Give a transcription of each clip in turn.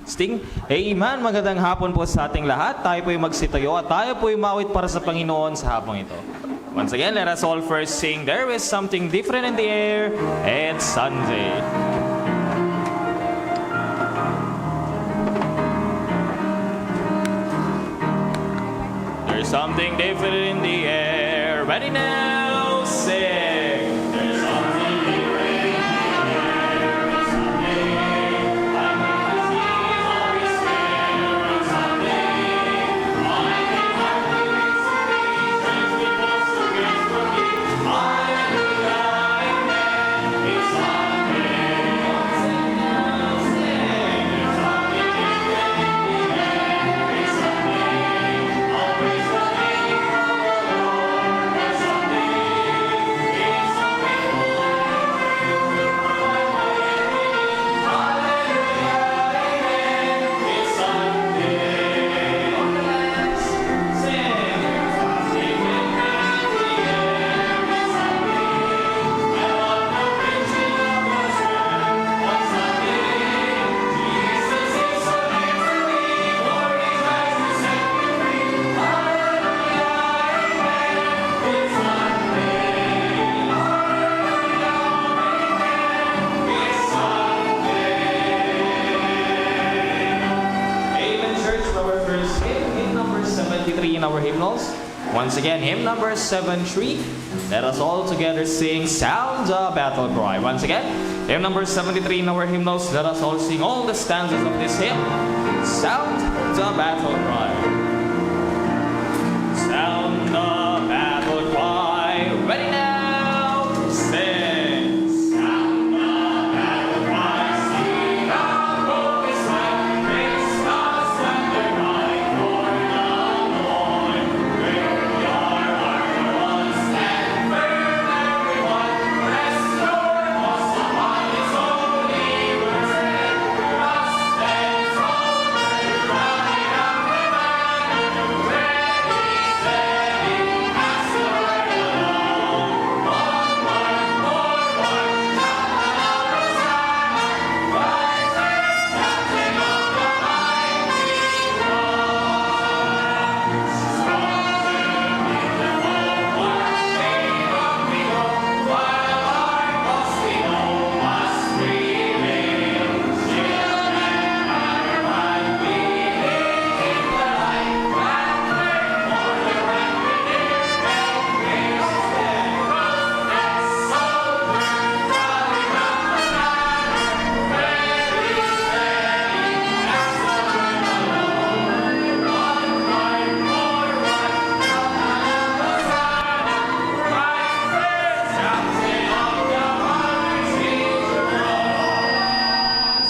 Sting. Amen. Magandang hapon po sa ating lahat. Tayo po'y magsitayo at tayo po'y mawit para sa Panginoon sa hapong ito. Once again, let us all first sing, "There is something different in the air." It's Sunday. There's something different in the air. Ready now, sing. There's something different in the air. It's Sunday. I can see all is fair. It's Sunday. I can hardly wait to be friends with what's so great for me. Hallelujah, amen. It's Sunday. Sing now, sing. There's something different in the air. It's Sunday. Always the name of the Lord. There's something. It's so faithful and true for my enemy. Hallelujah, amen. It's Sunday. On the last, sing. There's something different in the air. It's Sunday. I love the preaching of God's word on Sunday. Jesus is so near to me. Lord, He tries to set me free. Hallelujah, amen. It's Sunday. Hallelujah, amen. It's Sunday. Amen, church. Our first hymn number 73 in our hymnals. Once again, hymn number 73. Let us all together sing "Sound the Battle Cry." Once again, hymn number 73 in our hymnals. Let us all sing all the stanzas of this hymn. Sound the battle cry. Sound the battle cry. Ready now, sing. Sound the battle cry. See how hope is light. Praise God's thunder night. For the Lord, great our armor on. Stand firm, everyone. Rest your thoughts upon His holy words. Trust and soldier, rally up the banner. Ready, steady, pass the word along. Onward, forward, shout aloud, Hosanna. Rise, captain of the mighty cross. Stronger in the forward, shade on we go, while our cause we know must prevail. Shield and banner high, we live in the light. Banner for the right winners, bell rings steady. Trust and soldier, rally round the banner. Ready, steady, pass the word along. Onward, forward, shout aloud, Hosanna. Rise, praise, captain of the mighty cross.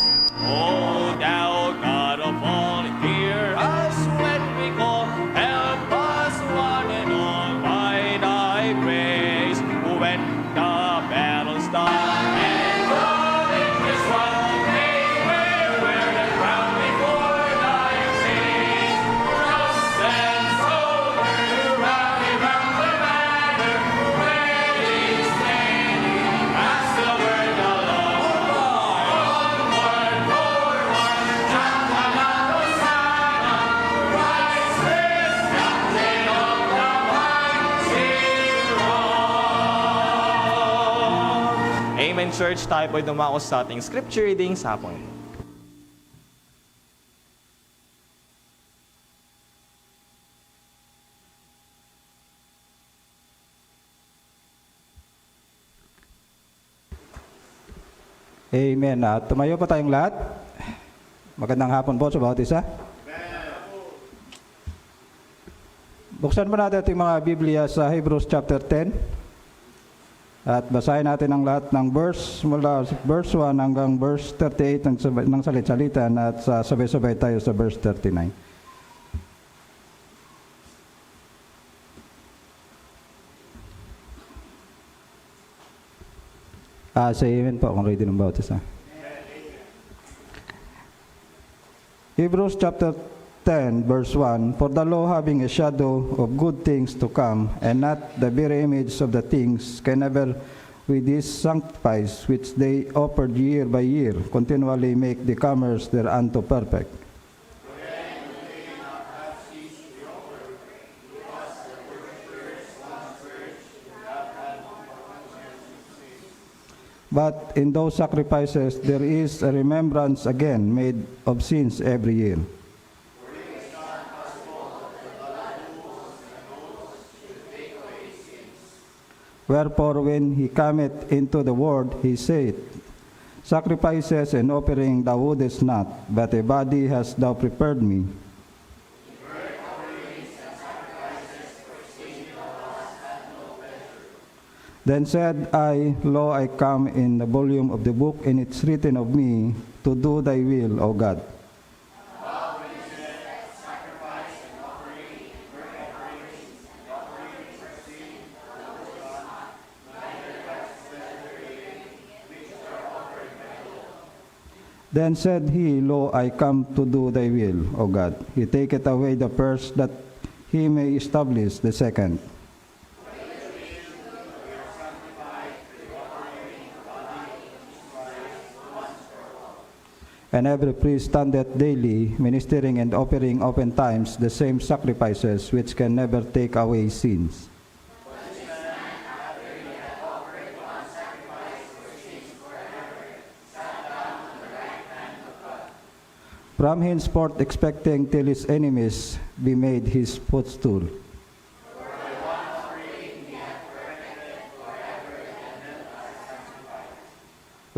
Oh, thou God of all, hear us when we call. Help us one and all by thy grace. When the battle starts and the victor's won, may we wear the crown before thy face. Trust and soldier, rally round the banner. Ready, steady, pass the word along. Onward, forward, shout aloud, Hosanna. Rise, praise, captain of the mighty cross. Amen, church. Tayo po'y dumako sa ating scripture reading sa hapon. Amen. Tumayo pa tayong lahat. Magandang hapon po sa bawat isa. Buksan mo natin ating mga Biblia sa Hebrews chapter 10. At basahin natin ang lahat ng verse mula verse 1 hanggang verse 38 ng salit-salitan at sabay-sabay tayo sa verse 39. Say amen po kung ready ng bawat isa. Hebrews chapter 10 verse 1, "For the law having a shadow of good things to come, and not the very image of the things, can never with these sacrifices which they offered year by year, continually make the comers thereunto perfect. But in those sacrifices there is a remembrance again made of sins every year. Wherefore when he cometh into the world, he saith, Sacrifices and offering thou wouldest not, but a body hast thou prepared me. Then said I, Lo, I come in the volume of the book, and it's written of me, to do thy will, O God. Then said he, Lo, I come to do thy will, O God. He taketh away the first, that he may establish the second. And every priest standeth daily, ministering and offering oftentimes the same sacrifices, which can never take away sins. From henceforth expecting till his enemies be made his footstool.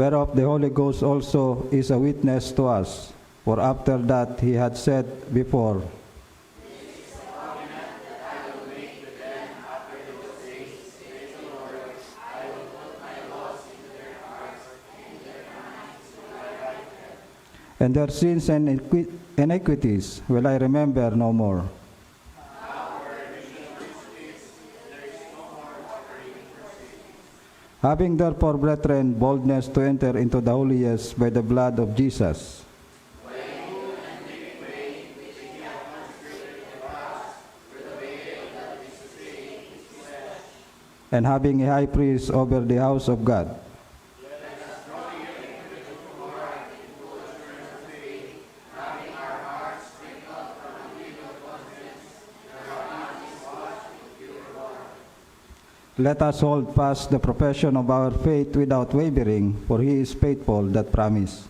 Whereof the Holy Ghost also is a witness to us, for after that he had said before, and their sins and iniquities will I remember no more. Having therefore, brethren, boldness to enter into the holiest by the blood of Jesus, and having a high priest over the house of God, let us hold fast the profession of our faith without wavering, for he is faithful that promised.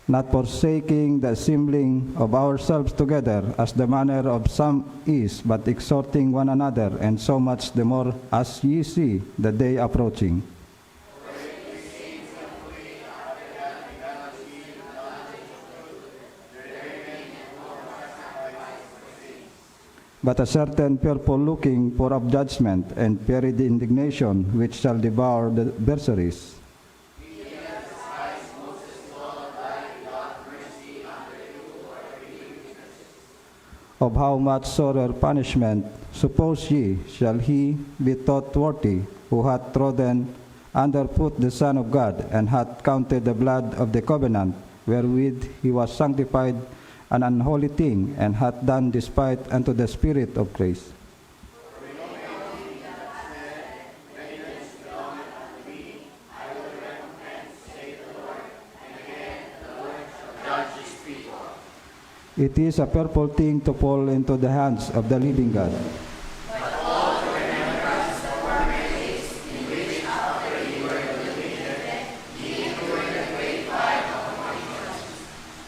Not forsaking the assembling of ourselves together, as the manner of some is, but exhorting one another, and so much the more as ye see the day approaching. But a certain fearful looking for of judgment and buried indignation, which shall devour the adversaries. Of how much sorer punishment, suppose ye, shall he be thought worthy, who hath trodden under foot the Son of God, and hath counted the blood of the covenant, wherewith he was sanctified, an unholy thing, and hath done despite unto the Spirit of grace. It is a fearful thing to fall into the hands of the living God.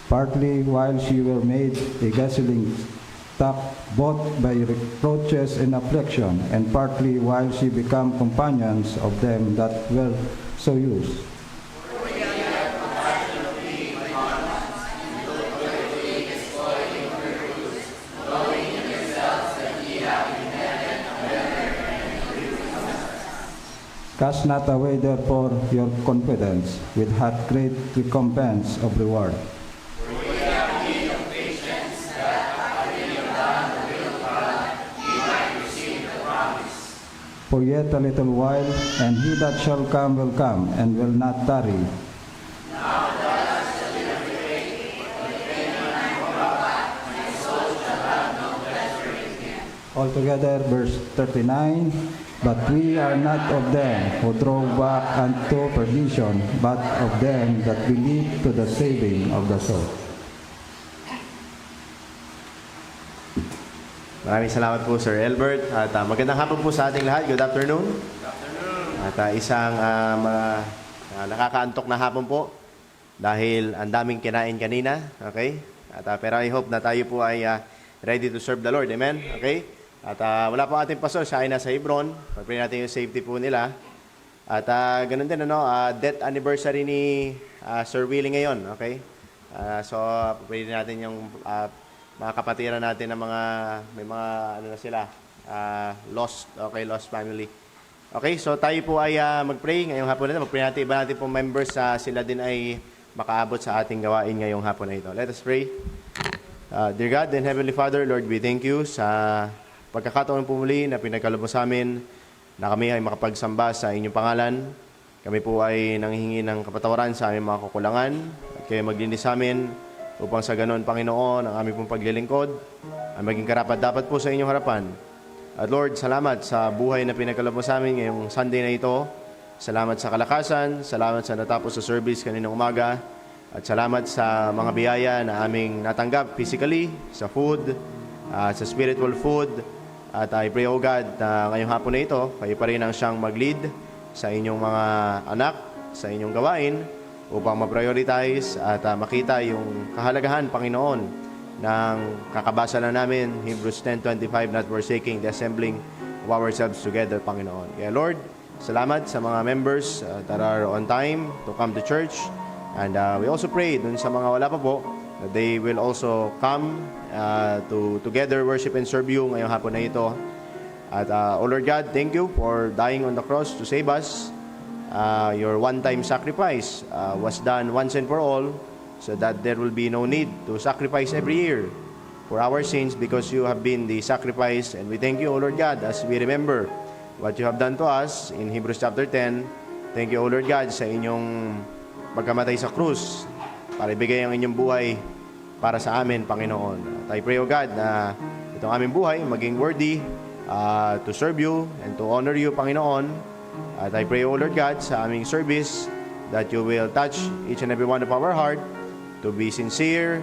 Partly while she were made a guzzling stock, both by reproaches and affliction, and partly while she became companions of them that were so used. Cast not away therefore your confidence, which hath great recompense of reward. For yet a little while, and he that shall come will come, and will not tarry. Altogether, verse 39, but we are not of them who draw back unto perdition, but of them that believe to the saving of the soul. Maraming salamat po, Sir Albert. At magandang hapon po sa ating lahat. Good afternoon. At isang nakakaantok na hapon po dahil ang daming kinain kanina. Okay? At pero I hope na tayo po ay ready to serve the Lord. Amen? Okay? At wala po ating pastor, siya ay nasa Hebron. Pag-pray natin yung safety po nila. At ganun din, death anniversary ni Sir Willie ngayon. Okay? So, pag-pray natin yung mga kapatiran natin na may mga, ano na sila, lost, okay, lost family. Okay, so tayo po ay mag-pray ngayong hapon na ito. Mag-pray natin, iba natin po members, sila din ay makaabot sa ating gawain ngayong hapon na ito. Let us pray. Dear God and Heavenly Father, Lord, we thank you sa pagkakataon po muli na pinagkaloob mo sa amin na kami ay makapagsamba sa inyong pangalan. Kami po ay nanghihingi ng kapatawaran sa aming mga kakulangan at kayo maglinis sa amin upang sa ganon, Panginoon, ang aming pong paglilingkod ay maging karapat-dapat po sa inyong harapan. At Lord, salamat sa buhay na pinagkaloob mo sa amin ngayong Sunday na ito. Salamat sa kalakasan, salamat sa natapos sa service kaninang umaga, at salamat sa mga biyaya na aming natanggap physically, sa food, sa spiritual food. At I pray, O God, na ngayong hapon na ito, kayo pa rin ang siyang mag-lead sa inyong mga anak, sa inyong gawain, upang ma-prioritize at makita yung kahalagahan, Panginoon, ng kakabasa na namin, Hebrews 10:25, not forsaking the assembling of ourselves together, Panginoon. Kaya Lord, salamat sa mga members that are on time to come to church. And we also pray dun sa mga wala pa po, that they will also come to together worship and serve you ngayong hapon na ito. At O Lord God, thank you for dying on the cross to save us. Your one-time sacrifice was done once and for all, so that there will be no need to sacrifice every year for our sins, because you have been the sacrifice. And we thank you, O Lord God, as we remember what you have done to us in Hebrews chapter 10. Thank you, O Lord God, sa inyong pagkamatay sa krus para ibigay ang inyong buhay para sa amin, Panginoon. At I pray, O God, na itong aming buhay maging worthy to serve you and to honor you, Panginoon. At I pray, O Lord God, sa aming service, that you will touch each and every one of our heart to be sincere,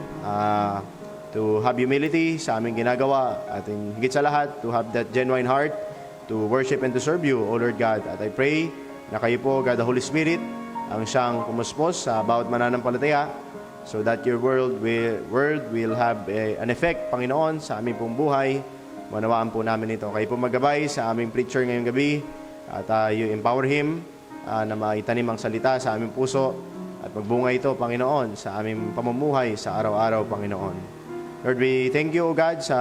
to have humility sa aming ginagawa, at higit sa lahat, to have that genuine heart to worship and to serve you, O Lord God. At I pray na kayo po, God the Holy Spirit, ang siyang kumuspos sa bawat mananampalataya, so that your word will have an effect, Panginoon, sa aming pong buhay. Manawaan po namin ito. Kayo po maggabay sa aming preacher ngayong gabi, at you empower him na maitanim ang salita sa aming puso, at magbunga ito, Panginoon, sa aming pamumuhay sa araw-araw, Panginoon. Lord, we thank you, O God, sa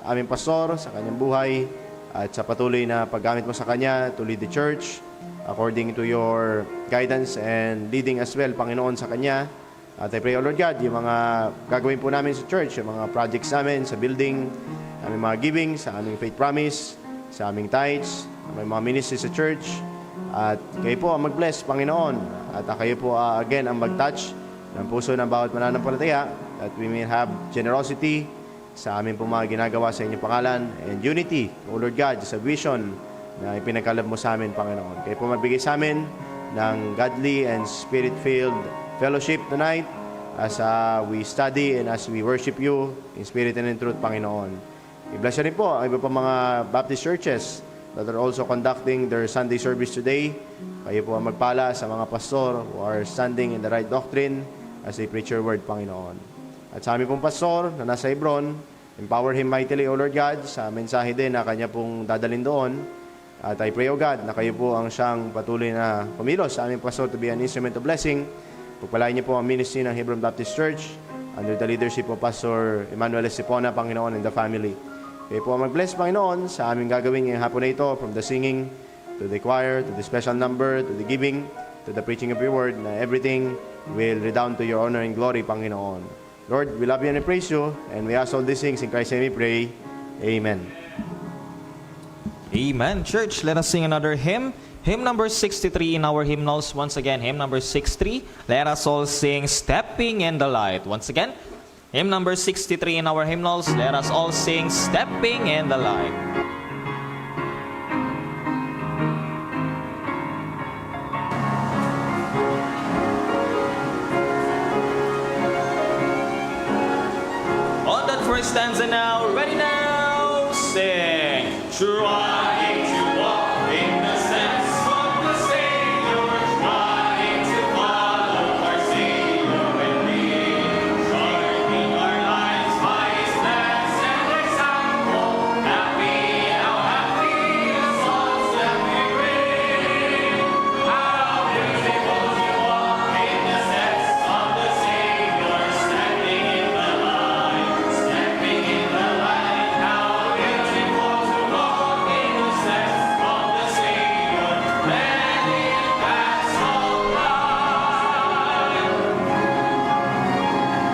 aming pastor, sa kanyang buhay, at sa patuloy na paggamit mo sa kanya to lead the church according to your guidance and leading as well, Panginoon, sa kanya. At I pray, O Lord God, yung mga gagawin po namin sa church, yung mga projects namin sa building, aming mga giving, sa aming faith promise, sa aming tithes, aming mga ministry sa church. At kayo po ang mag-bless, Panginoon. At kayo po again ang mag-touch ng puso ng bawat mananampalataya, that we may have generosity sa aming po mga ginagawa sa inyong pangalan, and unity, O Lord God, sa vision na ipinagkaloob mo sa amin, Panginoon. Kayo po magbigay sa amin ng godly and spirit-filled fellowship tonight as we study and as we worship you in spirit and in truth, Panginoon. I-bless rin po ang iba pa mga Baptist churches that are also conducting their Sunday service today. Kayo po ang magpala sa mga pastor who are standing in the right doctrine as they preach your word, Panginoon. At sa aming pong pastor na nasa Hebron, empower him mightily, O Lord God, sa mensahe din na kanya pong dadalhin doon. At I pray, O God, na kayo po ang siyang patuloy na pumilos sa aming pastor to be an instrument of blessing. Pagpalain niyo po ang ministry ng Hebron Baptist Church under the leadership of Pastor Emmanuel Esipona, Panginoon, and the family. Kayo po ang mag-bless, Panginoon, sa aming gagawin ngayong hapon na ito, from the singing, to the choir, to the special number, to the giving, to the preaching of your word, na everything will redound to your honor and glory, Panginoon. Lord, we love you and we praise you, and we ask all these things in Christ's name we pray. Amen. Amen. Church, let us sing another hymn. Hymn number 63 in our hymnals. Once again, hymn number 63. Let us all sing Stepping in the Light. Once again, Hymn number 63 in our hymnals. Let us all sing Stepping in the Light. On that first stanza now, ready now, sing. Trying to walk in the steps of the Savior, trying to follow our Savior and lead, sharpening our lives by His plans and example. Happy, how happy the songs that we bring. How beautiful to walk in the steps of the Savior, standing in the light, stepping in the light. How beautiful to walk in the steps of the Savior, letting paths of light.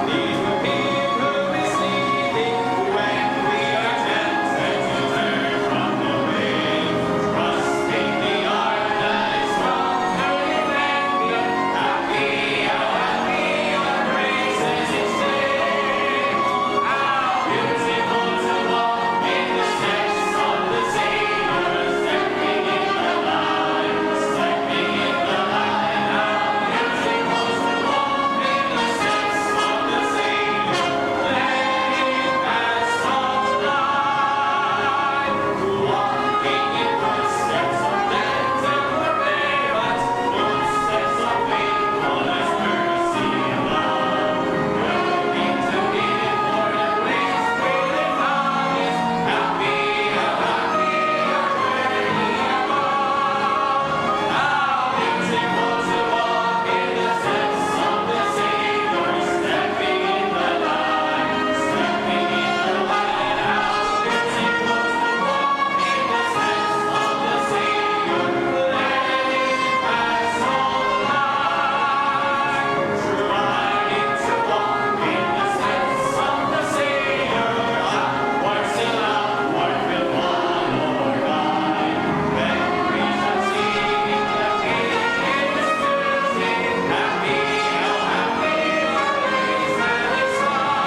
Lead to Him who is leading when we are tempted to turn from the way, trusting the ark that is strong to defend me. Happy, how happy our praises His name. How beautiful to walk in the steps of the Savior, stepping in the light, stepping in the light. How beautiful to walk in the steps of the Savior, letting paths of light. Walking in footsteps of death and forbearance, footsteps of faithfulness, mercy, and love. Looking to Him for the place where they found is. Happy, how happy our journey above. How beautiful to walk in the steps of the Savior, stepping in the light, stepping in the light. How beautiful to walk in the steps of the Savior, letting paths of light. Trying to walk in the steps of the Savior, upwards and outward will follow our guide. Then we shall sing in the King His music. Happy, how happy our praise satisfied.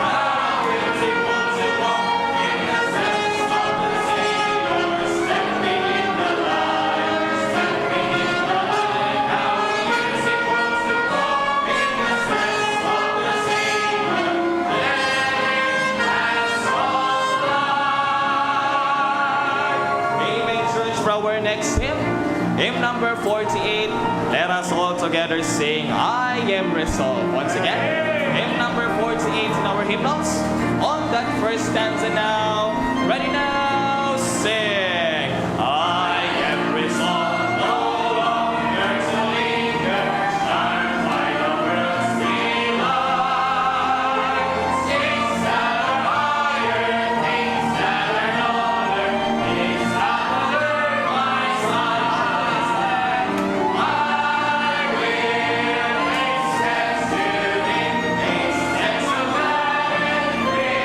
How beautiful to walk in the steps of the Savior, stepping in the light, stepping in the light. How beautiful to walk in the steps of the Savior, letting paths of light. Amen, church, for our next hymn, hymn number 48. Let us all together sing, I am resolved. Once again, hymn number 48 in our hymnals. On that first stanza now, ready now, sing. I am resolved no longer to linger, charmed by the world's delight. Things that are higher, things that are nobler, things that will learn my sunshine. I will make steps to Him, make steps of glad and free.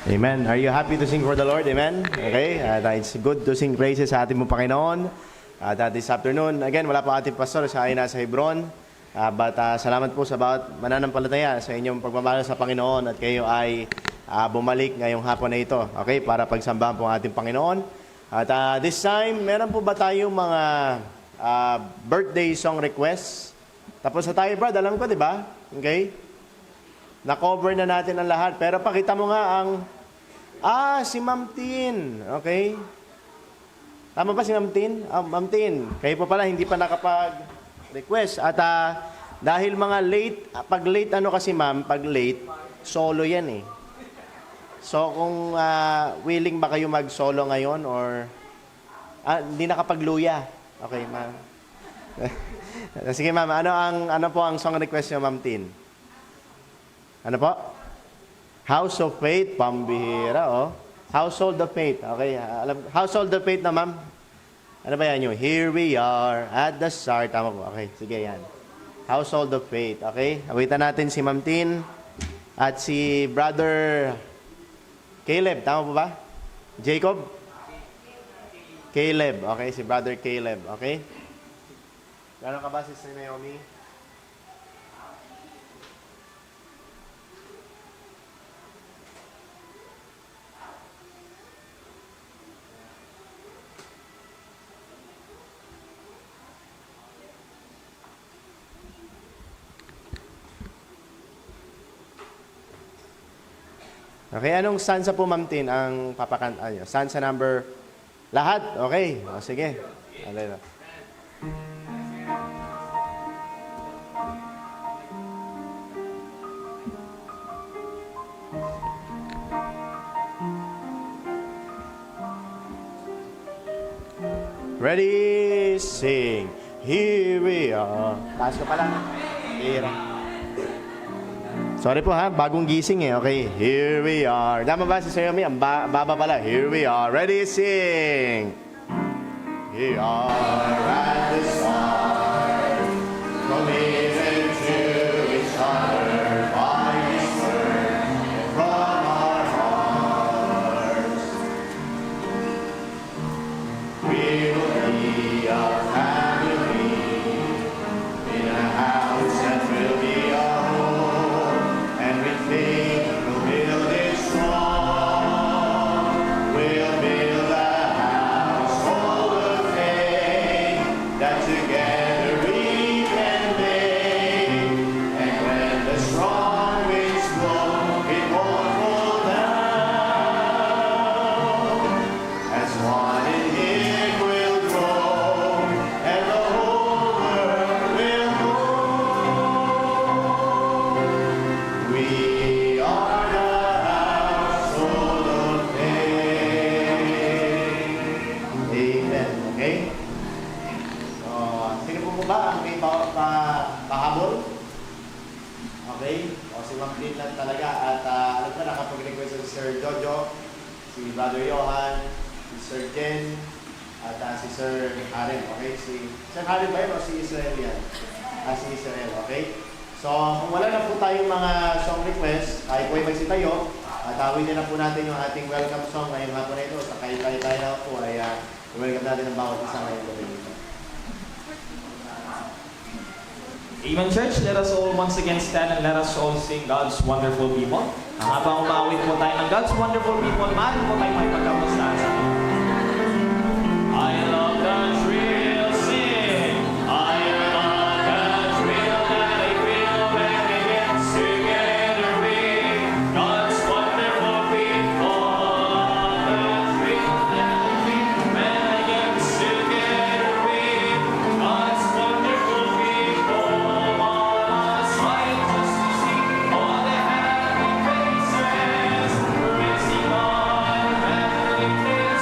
Amen. Are you happy to sing for the Lord? Amen? Okay? It's good to sing praises sa ating pong Panginoon. This afternoon, again, wala pa ating pastor, siya ay nasa Hebron. But salamat po sa bawat mananampalataya sa inyong pagmamahal sa Panginoon at kayo ay bumalik ngayong hapon na ito. Okay? Para pagsambahan po ang ating Panginoon. At this time, meron po ba tayong mga birthday song requests? Tapos na tayo, Brad. Alam ko, di ba? Okay? Na-cover na natin ang lahat. Pero pakita mo nga ang... si Ma'am Tin. Okay? Tama ba si Ma'am Tin? Ma'am Tin, kayo pa pala hindi pa nakapag-request. At dahil mga late, pag late ano kasi ma'am, pag late, solo yan eh. So kung willing ba kayo mag-solo ngayon or hindi nakapagluya. Okay, ma'am. Sige ma'am, ano po ang song request niyo, Ma'am Tin? Ano po? House of Faith, pambihira, oh. Household of Faith, okay. Household of Faith na, ma'am. Ano ba yan yun? Here we are at the start. Tama po, okay. Sige, yan. Household of Faith, okay. Awitan natin si Ma'am Tin at si Brother Caleb. Tama po ba? Jacob? Caleb, okay. Si Brother Caleb, okay. Gano'n ka ba, Sister Naomi? Okay, anong stanza po, Ma'am Tin, ang papakanta niyo? Stanza number... Lahat? Okay. O, sige. Alay. Ready, sing. Here we are. Taas ka pala. Here. Sorry po ha, bagong gising eh. Okay, here we are. Tama ba si Sir Yomi? Ang baba pala. Here we are. Ready, sing. Here we are at the start. Committed to each other by His word and from our hearts. We will be our family in a house that will be our home. We'll build it strong. We'll build a household of faith that together we can make. And when the strong winds blow, it won't fall down. As one in Him will grow, and the whole world will know. We are the household of faith. Amen. Okay? So, sino po ba ang may pahabol? Okay? O si Ma'am Tin lang talaga. At alam ko, nakapag-request si Sir Jojo, si Brother Johan, si Sir Jen, at si Sir Harem. Okay? Si Sir Harem ba yun o si Israel yan? Si Israel. Okay? So, kung wala na po tayong mga song request, tayo po ay magsitayo at awitin na po natin yung ating welcome song ngayong hapon na ito. Sa tayo na po ay welcome natin ang bawat isa ngayong gabi nito. Amen, church. Let us all once again stand and let us all sing God's Wonderful People. Habang umawit po tayo ng God's Wonderful People, maaari po tayo may pagkamustahan sa atin. I love the thrill, sing. I love the thrill that I feel when we get together with God's wonderful people. The thrill that I feel when I get together with God's wonderful people. All smile just to see all their happy faces, praising God, family.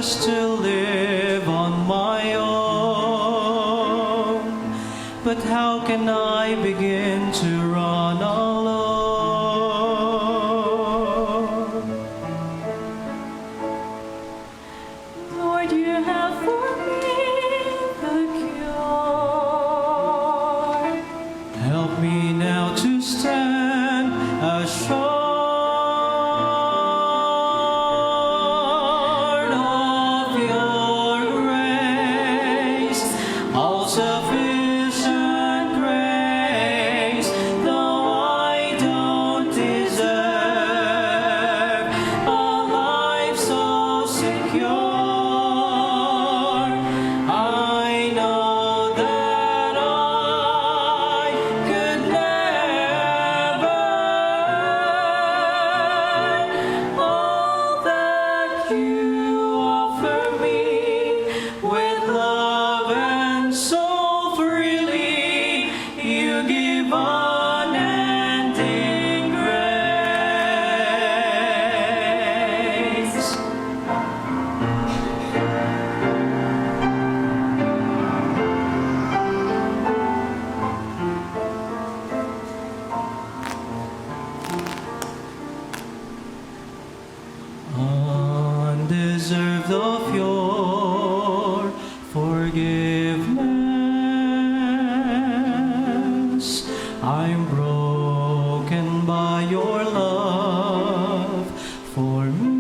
just to live on my own. But how can I begin to run alone? Lord, you have for me the cure. Help me now to stand assured of your grace, all sufficient grace, though I don't deserve a life so secure. I know that I could never earn all that you offer me with love and so freely. You give unending grace. Undeserved of your forgiveness, I'm broken by your love for me.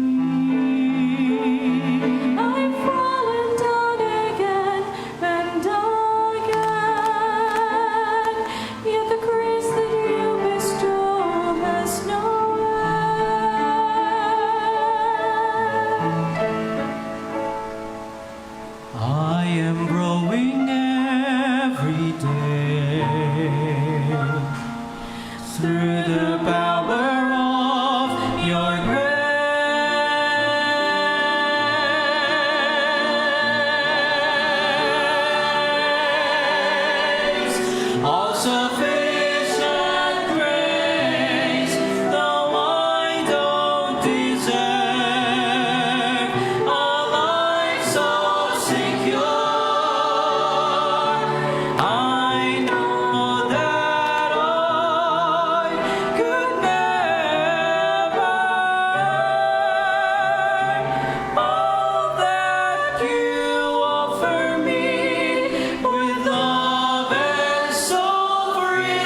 I've fallen down again and again, yet the grace that you bestow has no end. I am growing every day through the power of your grace. All sufficient grace, though I don't deserve a life so secure. I know that I could never earn all that you offer me with love and so freely.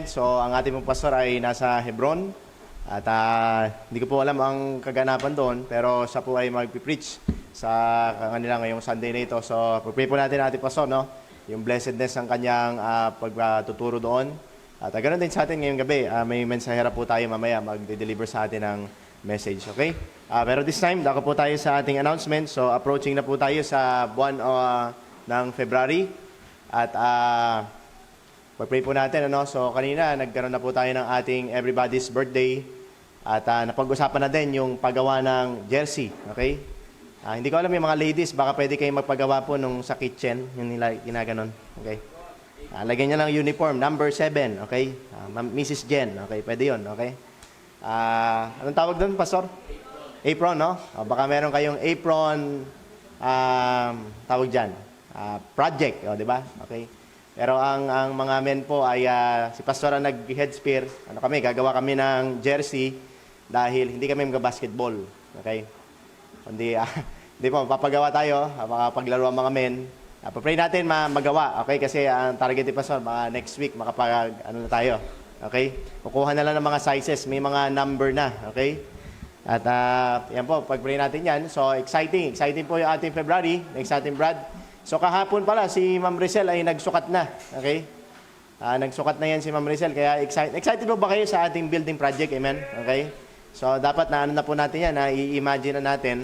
So, ang ating pong pastor ay nasa Hebron. At hindi ko po alam ang kaganapan doon, pero siya po ay mag-preach sa kanila ngayong Sunday na ito. So, pray po natin ating pastor, no? Yung blessedness ng kanyang pagtuturo doon. At ganoon din sa atin ngayong gabi. May mensahera po tayo mamaya mag-deliver sa atin ng message, okay? Pero this time, dako po tayo sa ating announcement. So, approaching na po tayo sa buwan ng February. At pag-pray po natin, ano? So, kanina, nagkaroon na po tayo ng ating everybody's birthday. At napag-usapan na din yung paggawa ng jersey, okay? Hindi ko alam yung mga ladies, baka pwede kayong magpagawa po nung sa kitchen, yung nila ginaganon, okay? Lagyan niya ng uniform, number 7, okay? Mrs. Jen, okay? Pwede yun, okay? Anong tawag doon, Pastor? Apron, no? Baka meron kayong apron, tawag dyan, project, di ba? Okay? Pero ang mga men po ay, si Pastor ang nag-head spear, gagawa kami ng jersey dahil hindi kami mag-basketball, okay? Hindi po, papagawa tayo, makapaglaruan mga men. Papray natin magawa, okay? Kasi ang target ni Pastor, next week, na tayo, okay? Kukuha na lang ng mga sizes, may mga number na, okay? At yan po, pag-pray natin yan. So, exciting po yung ating February, next ating Brad. So, kahapon pala, si Ma'am Rizal ay nagsukat na, okay? Nagsukat na yan si Ma'am Rizal, kaya excited po ba kayo sa ating building project, amen? Okay? So, dapat na po natin yan, i-imagine na natin.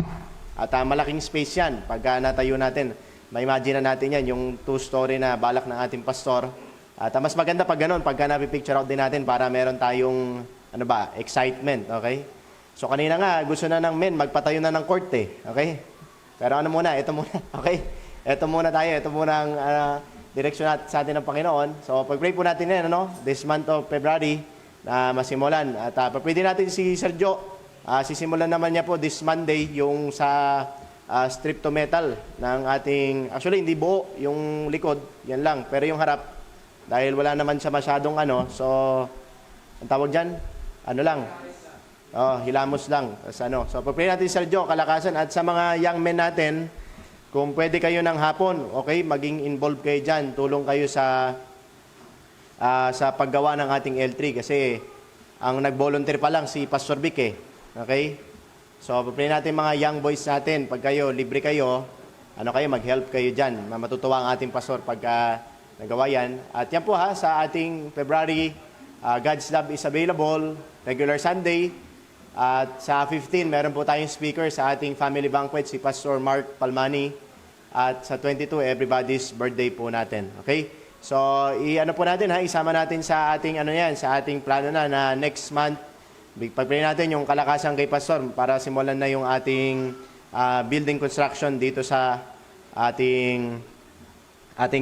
At malaking space yan. Pagka natayo natin, ma-imagine na natin yan, yung 2-story na balak ng ating pastor. At mas maganda pag ganun, pagka napipicture out din natin para meron tayong, excitement, okay? So, kanina nga, gusto na ng men, magpatayo na ng court, okay? Pero ito muna, okay? Ito muna tayo, ito muna ang direksyon sa atin ng Panginoon. So, pag-pray po natin yan, this month of February, na masimulan. At pwede natin si Sergio, sisimulan naman niya po this Monday yung sa strip to metal ng ating, actually hindi buo yung likod, yan lang, pero yung harap, dahil wala naman siya masyadong so, ang tawag dyan, hilamos lang. So, pag-pray natin si Sergio, kalakasan, at sa mga young men natin, kung pwede kayo ng hapon, okay, maging involved kayo dyan, tulong kayo sa paggawa ng ating L3 kasi ang nag-volunteer pa lang si Pastor Vic okay? So, pray natin mga young boys natin, pag kayo, libre kayo, mag-help kayo dyan. Matutuwa ang ating pastor pagka nagawa yan. At yan po sa ating February, God's Love is available, regular Sunday. At sa 15, meron po tayong speaker sa ating family banquet, si Pastor Mark Palmani. At sa 22, everybody's birthday po natin, okay? So, po natin isama natin sa ating sa ating plano na next month. Pag-pray natin yung kalakasan kay Pastor para simulan na yung ating building construction dito sa ating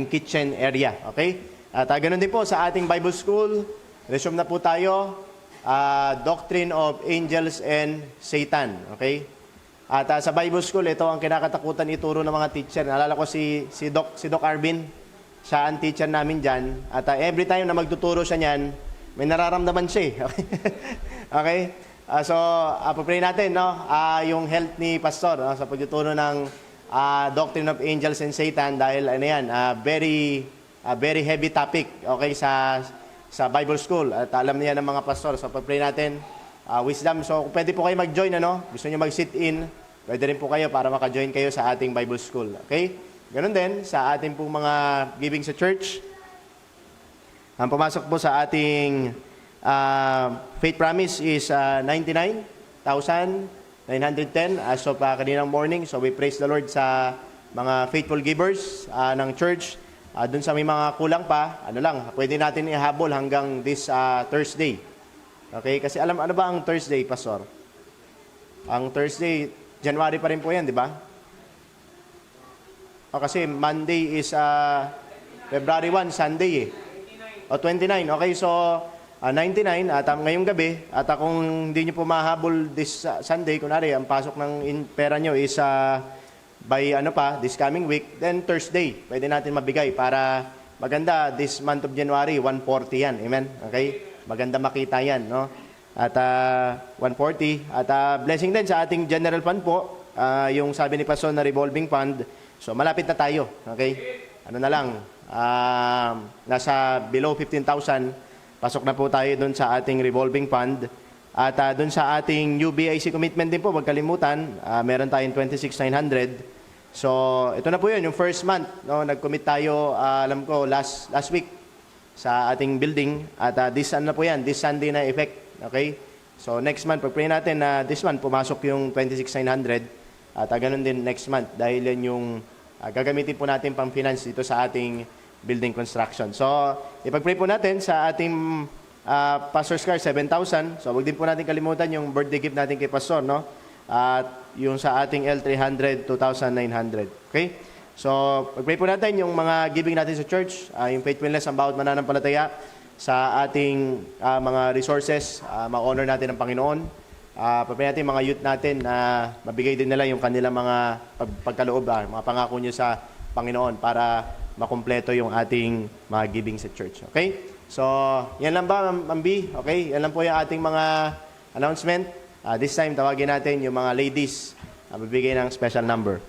kitchen area, okay? At ganoon din po sa ating Bible School, resume na po tayo, Doctrine of Angels and Satan, okay? At sa Bible School, ito ang kinakatakutan ituro ng mga teacher. Naalala ko si Doc Arvin. Siya ang teacher namin dyan. At every time na magtuturo siya niyan, may nararamdaman siya. Okay? So, pray natin, yung health ni Pastor sa pagtuturo ng Doctrine of Angels and Satan dahil very heavy topic, okay, sa Bible School. At alam niya ng mga pastor. So, pray natin, wisdom. So, pwede po kayo mag-join, gusto niyo mag-sit in, pwede rin po kayo para maka-join kayo sa ating Bible School. Okay? Ganon din sa ating pong mga giving sa church. Ang pumasok po sa ating faith promise is 99,910 as of kaninang morning. So we praise the Lord sa mga faithful givers ng church. Doon sa may mga kulang pa, pwede natin ihabol hanggang this Thursday. Okay? Kasi ano ba ang Thursday, Pastor? Ang Thursday, January pa rin po yan, di ba? Kasi Monday is February 1, Sunday 29. Okay, so 99 at ngayong gabi at kung hindi nyo po mahabol this Sunday, kunwari, ang pasok ng pera nyo is by this coming week, then Thursday, pwede natin mabigay para maganda this month of January, 140 yan. Amen? Okay? Maganda makita yan, no? At 140. At blessing din sa ating general fund po, yung sabi ni Pastor na revolving fund. So, malapit na tayo, okay? Nasa below 15,000 pasok na po tayo doon sa ating revolving fund. At doon sa ating new BIC commitment din po, huwag kalimutan, meron tayong 26,900. So, ito na po yun, yung first month. No? Nag-commit tayo, alam ko, last week sa ating building. At this na po yan, this Sunday na effect. Okay? So, next month, pag-pray natin na this month, pumasok yung 26,900. At ganun din next month dahil yan yung gagamitin po natin pang finance dito sa ating building construction. So, ipag-pray po natin sa ating Pastor's Car, 7,000. So, wag din po natin kalimutan yung birthday gift natin kay Pastor, no? At yung sa ating L300, 2,900. Okay? So, pag-pray po natin yung mga giving natin sa church, yung faithfulness ang bawat mananampalataya sa ating mga resources, ma-honor natin ang Panginoon. Pag-pray natin mga youth natin na mabigay din nila yung kanilang mga pagkaloob, mga pangako nyo sa Panginoon para makumpleto yung ating mga giving sa church. Okay? So, yan lang ba, Ma'am B? Okay? Yan lang po yung ating mga announcement. This time, tawagin natin yung mga ladies na bibigay ng special number.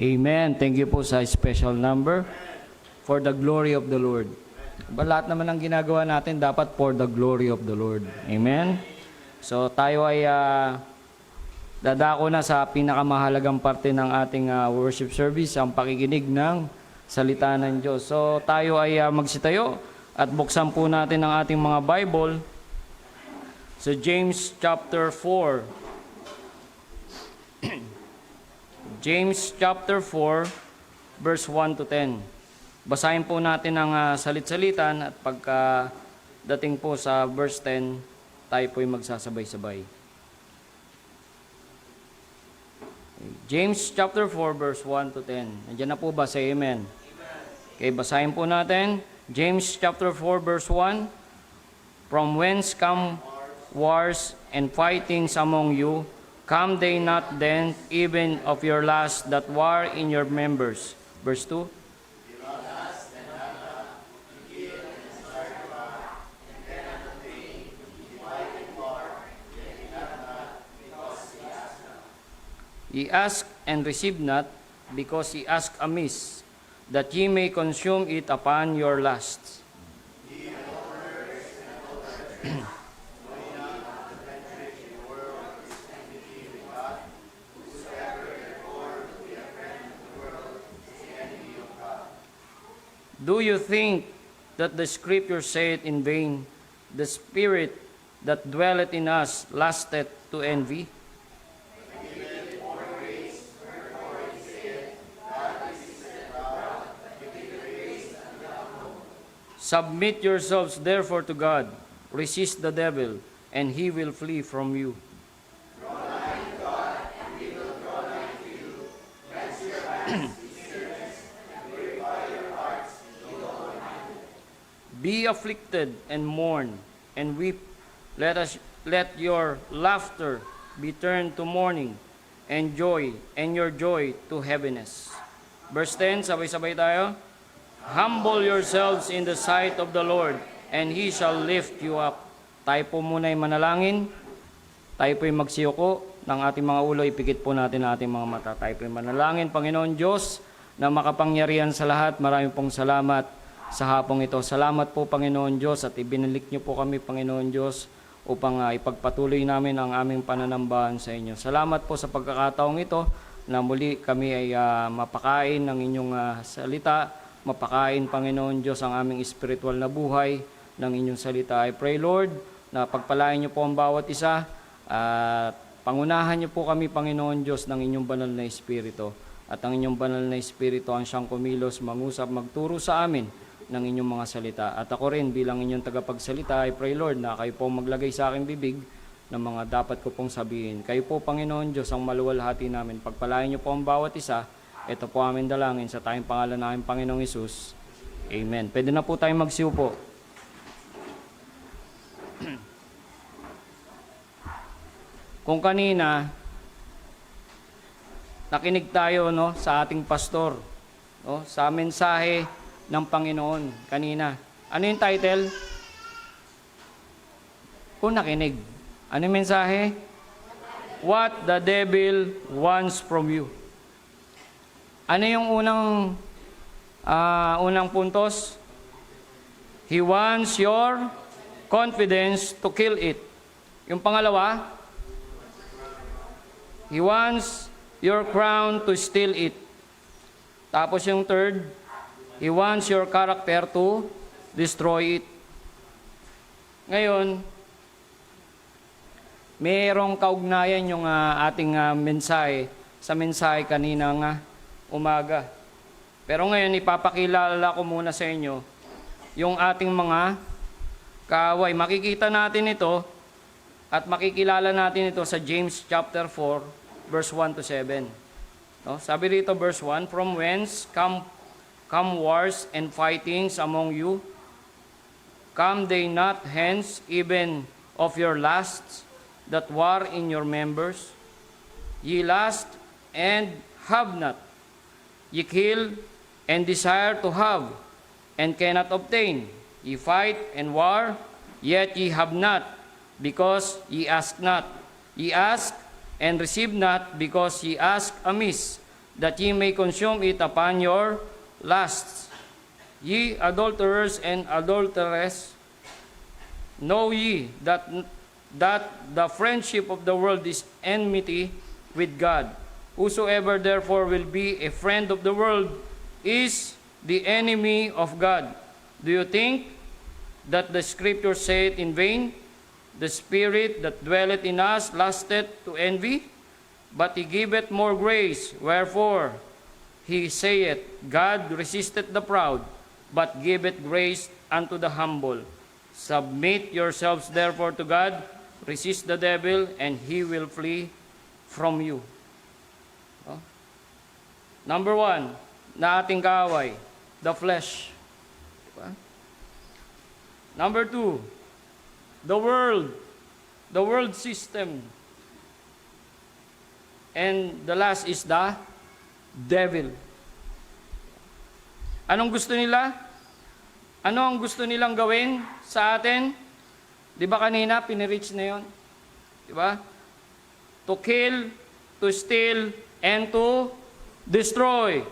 Amen. Thank you po sa special number. For the glory of the Lord. Lahat naman ng ginagawa natin dapat for the glory of the Lord. Amen? So tayo ay dadako na sa pinakamahalagang parte ng ating worship service, ang pakikinig ng salita ng Diyos. So tayo ay magsitayo at buksan po natin ang ating mga Bible sa James chapter 4. James chapter 4 verse 1 to 10. Basahin po natin ang salit-salitan at pagka dating po sa verse 10, tayo po'y magsasabay-sabay. James chapter 4 verse 1 to 10. Nandiyan na po ba? Say amen. Okay, basahin po natin. James chapter 4 verse 1. From whence come wars and fightings among you? Come they not then even of your lust that war in your members? Verse 2. Ye ask and receive not, because ye ask amiss, that ye may consume it upon your lusts. Do you think that the Scripture saith in vain, the Spirit that dwelleth in us lusteth to envy? Submit yourselves therefore to God, resist the devil, and he will flee from you. Be afflicted and mourn and weep. Let your laughter be turned to mourning and your joy to heaviness. Verse 10, sabay-sabay tayo. Humble yourselves in the sight of the Lord, and He shall lift you up. Tayo po muna ay manalangin. Tayo po ay magsiyuko ng ating mga ulo. Ipikit po natin ang ating mga mata. Tayo po ay manalangin. Panginoon Diyos, na makapangyarihan sa lahat, maraming pong salamat sa hapong ito. Salamat po, Panginoon Diyos, at ibinalik niyo po kami, Panginoon Diyos, upang ipagpatuloy namin ang aming pananambahan sa inyo. Salamat po sa pagkakataong ito na muli kami ay mapakain ng inyong salita, mapakain, Panginoon Diyos, ang aming spiritual na buhay ng inyong salita. I pray, Lord, na pagpalain niyo po ang bawat isa at pangunahan niyo po kami, Panginoon Diyos, ng inyong banal na Espiritu. At ang inyong banal na Espiritu ang siyang kumilos, mangusap, magturo sa amin ng inyong mga salita. At ako rin bilang inyong tagapagsalita, I pray, Lord, na kayo po maglagay sa aking bibig ng mga dapat ko pong sabihin. Kayo po, Panginoon Diyos, ang maluwalhati namin. Pagpalain niyo po ang bawat isa. Ito po aming dalangin sa tayong pangalan namin, Panginoong Hesus. Amen. Pwede na po tayong magsiupo. Kung kanina, nakinig tayo sa ating pastor, sa mensahe ng Panginoon kanina. Ano yung title? Kung nakinig. Ano yung mensahe? What the devil wants from you. Ano yung unang puntos? He wants your confidence to kill it. Yung pangalawa, he wants your crown to steal it. Tapos yung third, he wants your character to destroy it. Ngayon, mayroong kaugnayan yung ating mensahe sa mensahe kanina nga umaga. Pero ngayon, ipapakilala ko muna sa inyo yung ating mga kaaway. Makikita natin ito at makikilala natin ito sa James chapter 4, verse 1 to 7. Sabi dito, verse 1, from whence come wars and fightings among you? Come they not hence even of your lusts that war in your members? Ye lust and have not. Ye kill and desire to have, and cannot obtain. Ye fight and war, yet ye have not, because ye ask not. Ye ask and receive not, because ye ask amiss, that ye may consume it upon your lusts. Ye adulterers and adulteresses, know ye that the friendship of the world is enmity with God. Whosoever therefore will be a friend of the world is the enemy of God. Do you think that the Scripture saith in vain, the Spirit that dwelleth in us lusteth to envy? But he giveth more grace. Wherefore he saith, God resisteth the proud, but giveth grace unto the humble. Submit yourselves therefore to God, resist the devil, and he will flee from you. Oh. Number 1, na ating kaaway, the flesh. Diba? Number 2, the world system. And the last is the devil. Anong gusto nila? Ano ang gusto nilang gawin sa atin? Di ba kanina, pinirich na yun? Di ba? To kill, to steal, and to destroy.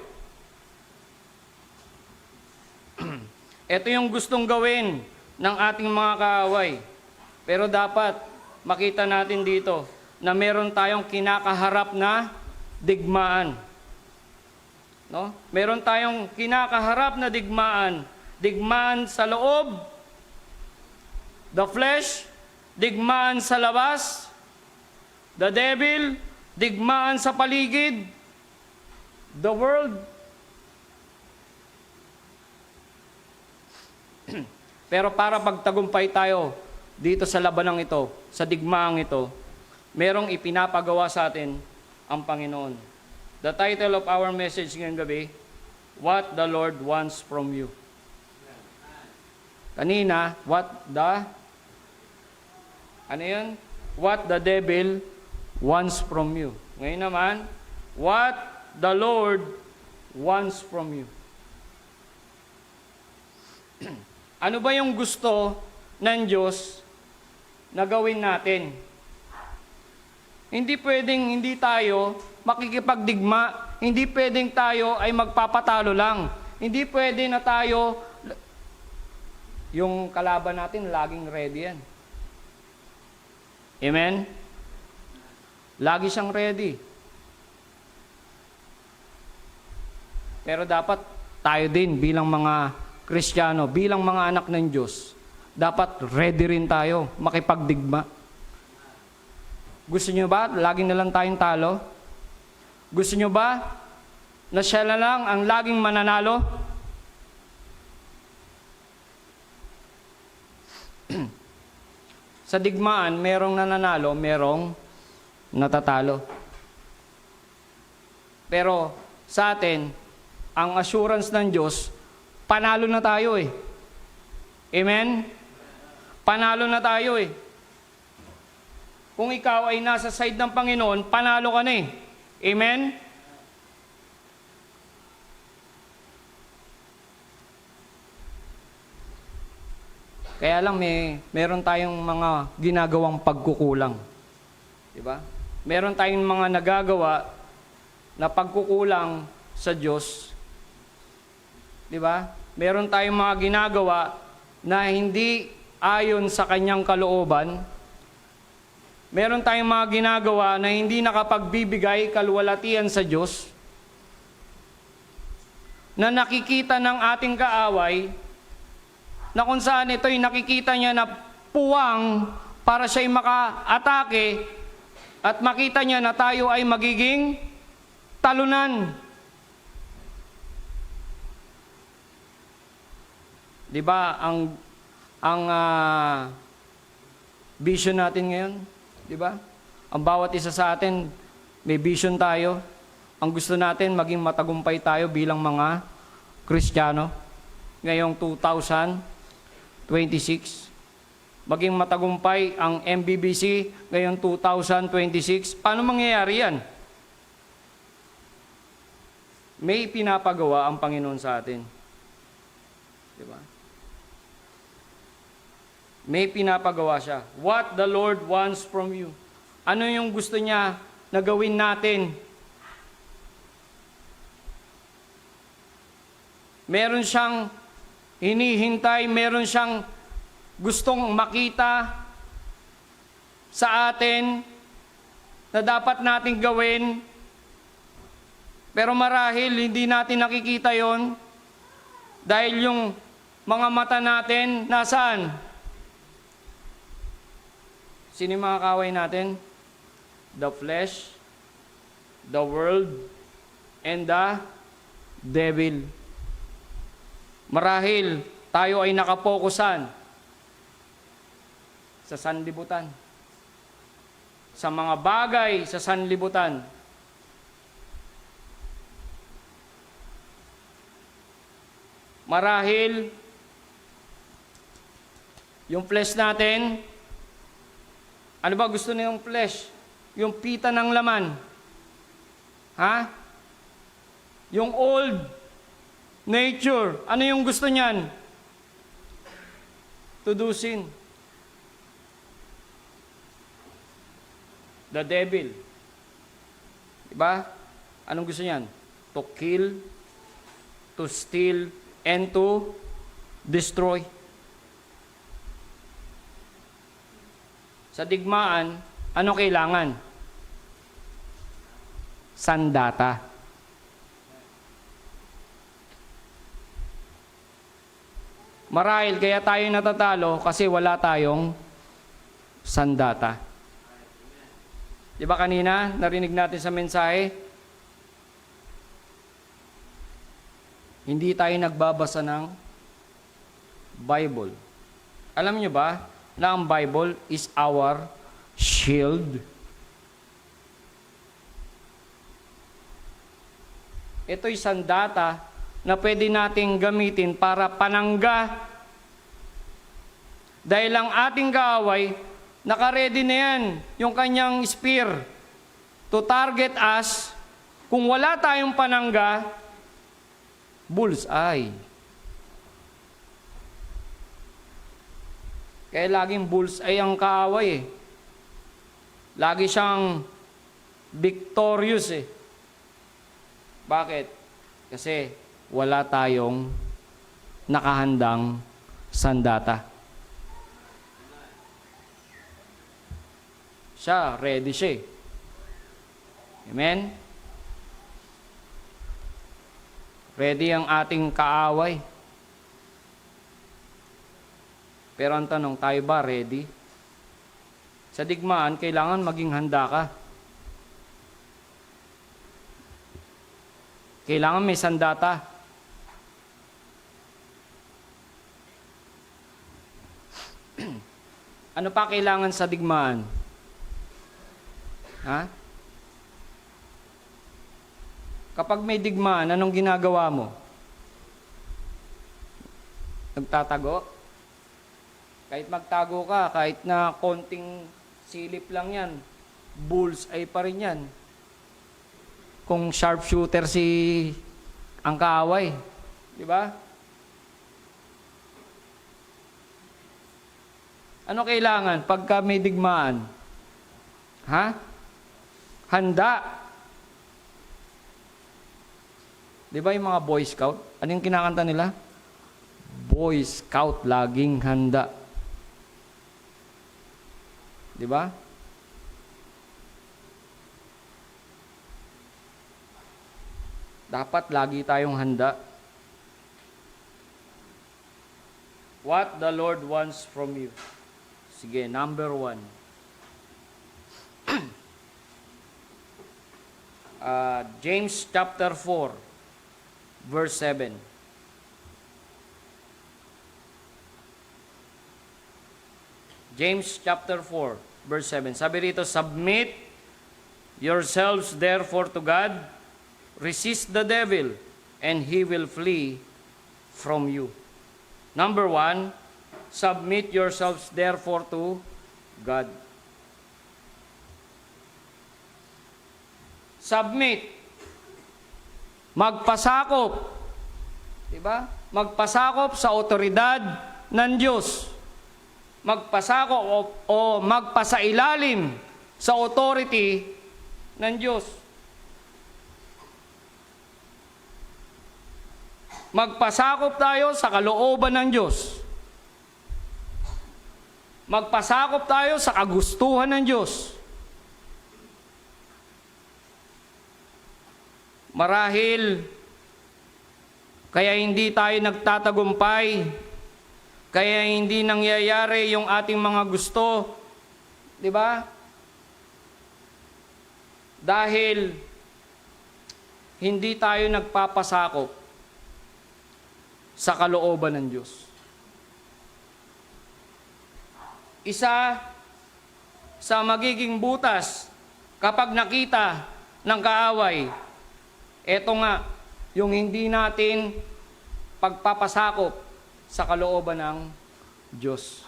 Ito yung gustong gawin ng ating mga kaaway. Pero dapat makita natin dito na meron tayong kinakaharap na digmaan. No? Meron tayong kinakaharap na digmaan. Digmaan sa loob, the flesh, digmaan sa labas, the devil, digmaan sa paligid, the world. Pero para pagtagumpay tayo dito sa labanang ito, sa digmaang ito, merong ipinapagawa sa atin ang Panginoon. The title of our message ngayong gabi, What the Lord Wants from You. Kanina, ano yun? What the devil wants from you. Ngayon naman, what the Lord wants from you. Ano ba yung gusto ng Diyos na gawin natin? Hindi pwedeng hindi tayo makikipagdigma. Hindi pwedeng tayo ay magpapatalo lang. Hindi pwede na tayo, yung kalaban natin, laging ready yan. Amen? Lagi siyang ready. Pero dapat tayo din bilang mga Kristiyano, bilang mga anak ng Diyos, dapat ready rin tayo makipagdigma. Gusto nyo ba laging na lang tayong talo? Gusto nyo ba na siya na lang ang laging mananalo? Sa digmaan, merong nananalo, merong natatalo. Pero sa atin, ang assurance ng Diyos, panalo na tayo eh. Amen? Panalo na tayo eh. Kung ikaw ay nasa side ng Panginoon, panalo ka na eh. Amen? Kaya lang meron tayong mga ginagawang pagkukulang. Diba? Meron tayong mga nagagawa na pagkukulang sa Diyos. Diba? Meron tayong mga ginagawa na hindi ayon sa kanyang kalooban. Meron tayong mga ginagawa na hindi nakapagbibigay kaluwalhatian sa Diyos. Na nakikita ng ating kaaway, na kung saan ito'y nakikita niya na puwang para siya'y maka-atake at makita niya na tayo ay magiging talunan. Di ba ang vision natin ngayon? Di ba? Ang bawat isa sa atin, may vision tayo. Ang gusto natin, maging matagumpay tayo bilang mga Kristiyano. Ngayong 2026. Maging matagumpay ang MBBC ngayong 2026. Paano mangyayari yan? May pinapagawa ang Panginoon sa atin. Di ba? May pinapagawa siya. What the Lord wants from you. Ano yung gusto niya na gawin natin? meron siyang hinihintay, meron siyang gustong makita sa atin na dapat nating gawin. Pero marahil hindi natin nakikita yon dahil yung mga mata natin nasaan? Sino yung mga kaaway natin? The flesh, the world, and the devil. Marahil tayo ay nakapokusan sa sanlibutan, sa mga bagay sa sanlibutan. Marahil yung flesh natin, ano ba gusto niyong flesh? Yung pita ng laman. Ha? Yung old nature, ano yung gusto niyan? To do sin. The devil. Diba? Anong gusto niyan? To kill, to steal, and to destroy. Sa digmaan, ano kailangan? Sandata. Marahil kaya tayo natatalo kasi wala tayong sandata. Di ba kanina, narinig natin sa mensahe, hindi tayo nagbabasa ng Bible. Alam nyo ba na ang Bible is our shield? Ito'y sandata na pwede nating gamitin para panangga. Dahil ang ating kaaway, nakaredy na yan, yung kanyang spear, to target us. Kung wala tayong panangga, bullseye. Kaya laging bullseye ang kaaway eh. Lagi siyang victorious eh. Bakit? Kasi wala tayong nakahandang sandata. Siya, ready siya. Amen? Ready ang ating kaaway. Pero ang tanong, tayo ba ready? Sa digmaan, kailangan maging handa ka. Kailangan may sandata. Ano pa kailangan sa digmaan? Ha? Kapag may digmaan, anong ginagawa mo? Nagtatago? Kahit magtago ka, kahit na konting silip lang yan, bullseye pa rin yan. Kung sharpshooter ang kaaway. Di ba? Ano kailangan pagka may digmaan? Ha? Handa. Di ba yung mga Boy Scout? Ano yung kinakanta nila? Boy Scout, laging handa. Di ba? Dapat lagi tayong handa. What the Lord wants from you. Sige, number 1. James chapter 4, verse 7. James chapter 4, verse 7. Sabi rito, submit yourselves therefore to God, resist the devil, and he will flee from you. Number 1, submit yourselves therefore to God. Submit. Magpasakop. Diba? Magpasakop sa otoridad ng Diyos. Magpasakop o magpasailalim sa authority ng Diyos. magpasakop tayo sa kalooban ng Diyos. Magpasakop tayo sa kagustuhan ng Diyos. Marahil, kaya hindi tayo nagtatagumpay, kaya hindi nangyayari yung ating mga gusto, di ba? Dahil hindi tayo nagpapasakop sa kalooban ng Diyos. Isa sa magiging butas kapag nakita ng kaaway, eto nga, yung hindi natin pagpapasakop sa kalooban ng Diyos.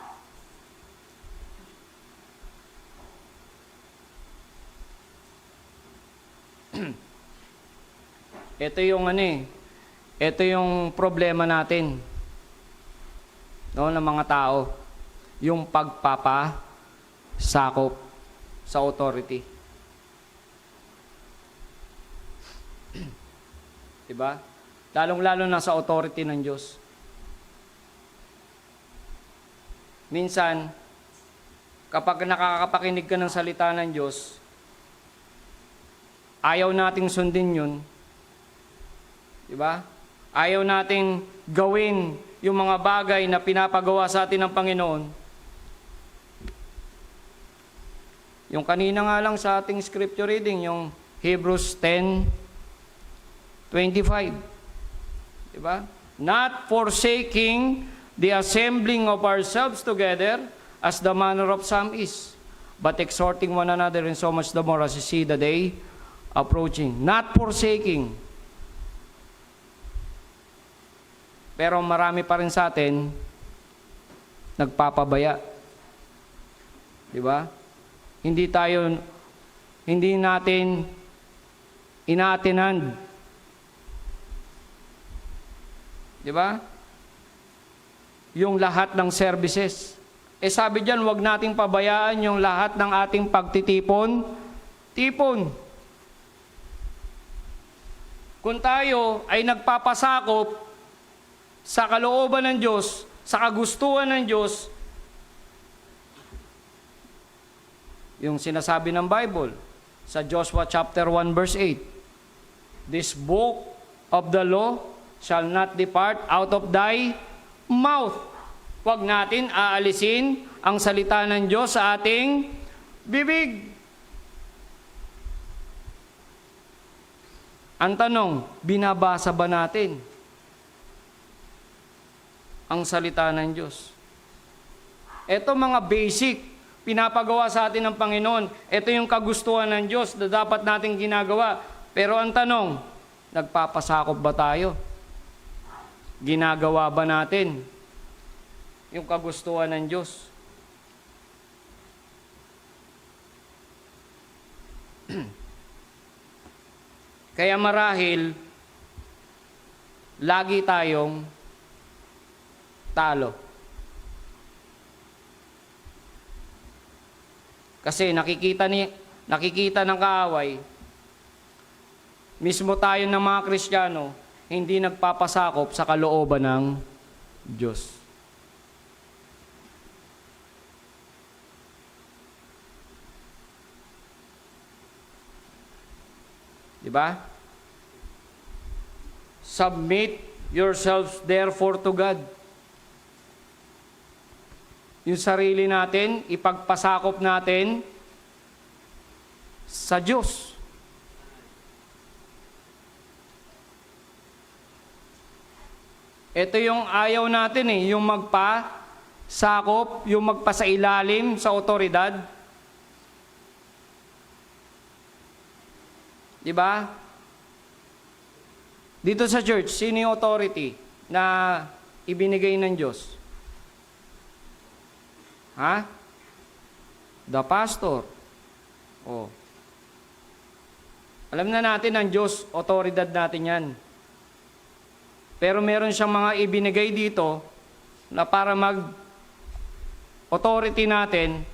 Ito yung problema natin, no, ng mga tao, yung pagpapasakop sa authority. Diba? Lalong-lalo na sa authority ng Diyos. Minsan, kapag nakakapakinig ka ng salita ng Diyos, ayaw nating sundin yun. Diba? Ayaw nating gawin yung mga bagay na pinapagawa sa atin ng Panginoon. Yung kanina nga lang sa ating scripture reading, yung Hebrews 10:25. Diba? Not forsaking the assembling of ourselves together as the manner of some is, but exhorting one another, and so much the more as you see the day approaching. Not forsaking. Pero marami pa rin sa atin nagpapabaya. Diba? Hindi natin ina-attend. Diba? Yung lahat ng services. Sabi diyan, wag nating pabayaan yung lahat ng ating pagtitipon. Kung tayo ay nagpapasakop sa kalooban ng Diyos, sa kagustuhan ng Diyos, yung sinasabi ng Bible sa Joshua chapter 1 verse 8, this book of the law shall not depart out of thy mouth. Huwag natin aalisin ang salita ng Diyos sa ating bibig. Ang tanong, binabasa ba natin ang salita ng Diyos? Ito mga basic, pinapagawa sa atin ng Panginoon. Ito yung kagustuhan ng Diyos na dapat natin ginagawa. Pero ang tanong, nagpapasakop ba tayo? Ginagawa ba natin yung kagustuhan ng Diyos? Kaya marahil, lagi tayong talo. Kasi nakikita ng kaaway, mismo tayo ng mga Kristiyano, hindi nagpapasakop sa kalooban ng Diyos. Diba? Submit yourselves therefore to God. Yung sarili natin, ipagpasakop natin sa Diyos. Ito yung ayaw natin yung magpasakop, yung magpasailalim sa otoridad. Diba? Dito sa church, sino yung authority na ibinigay ng Diyos? Ha? The pastor. Oh. Alam na natin ang Diyos, otoridad natin yan. Pero meron siyang mga ibinigay dito na para mag-authority natin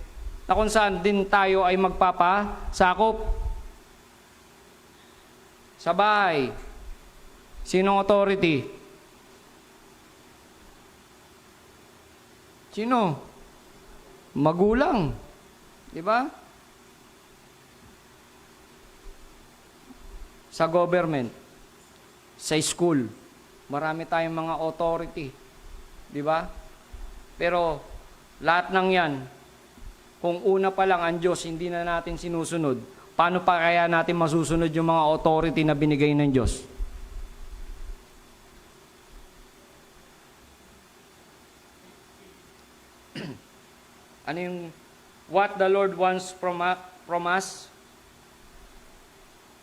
na kung saan din tayo ay magpapasakop. Sa bahay, sinong authority? Sino? Magulang. Di ba? Sa government, sa school, marami tayong mga authority. Di ba? Pero lahat ng yan, kung una pa lang ang Diyos hindi na natin sinusunod, paano pa kaya natin masusunod yung mga authority na binigay ng Diyos? Ano yung what the Lord wants from us?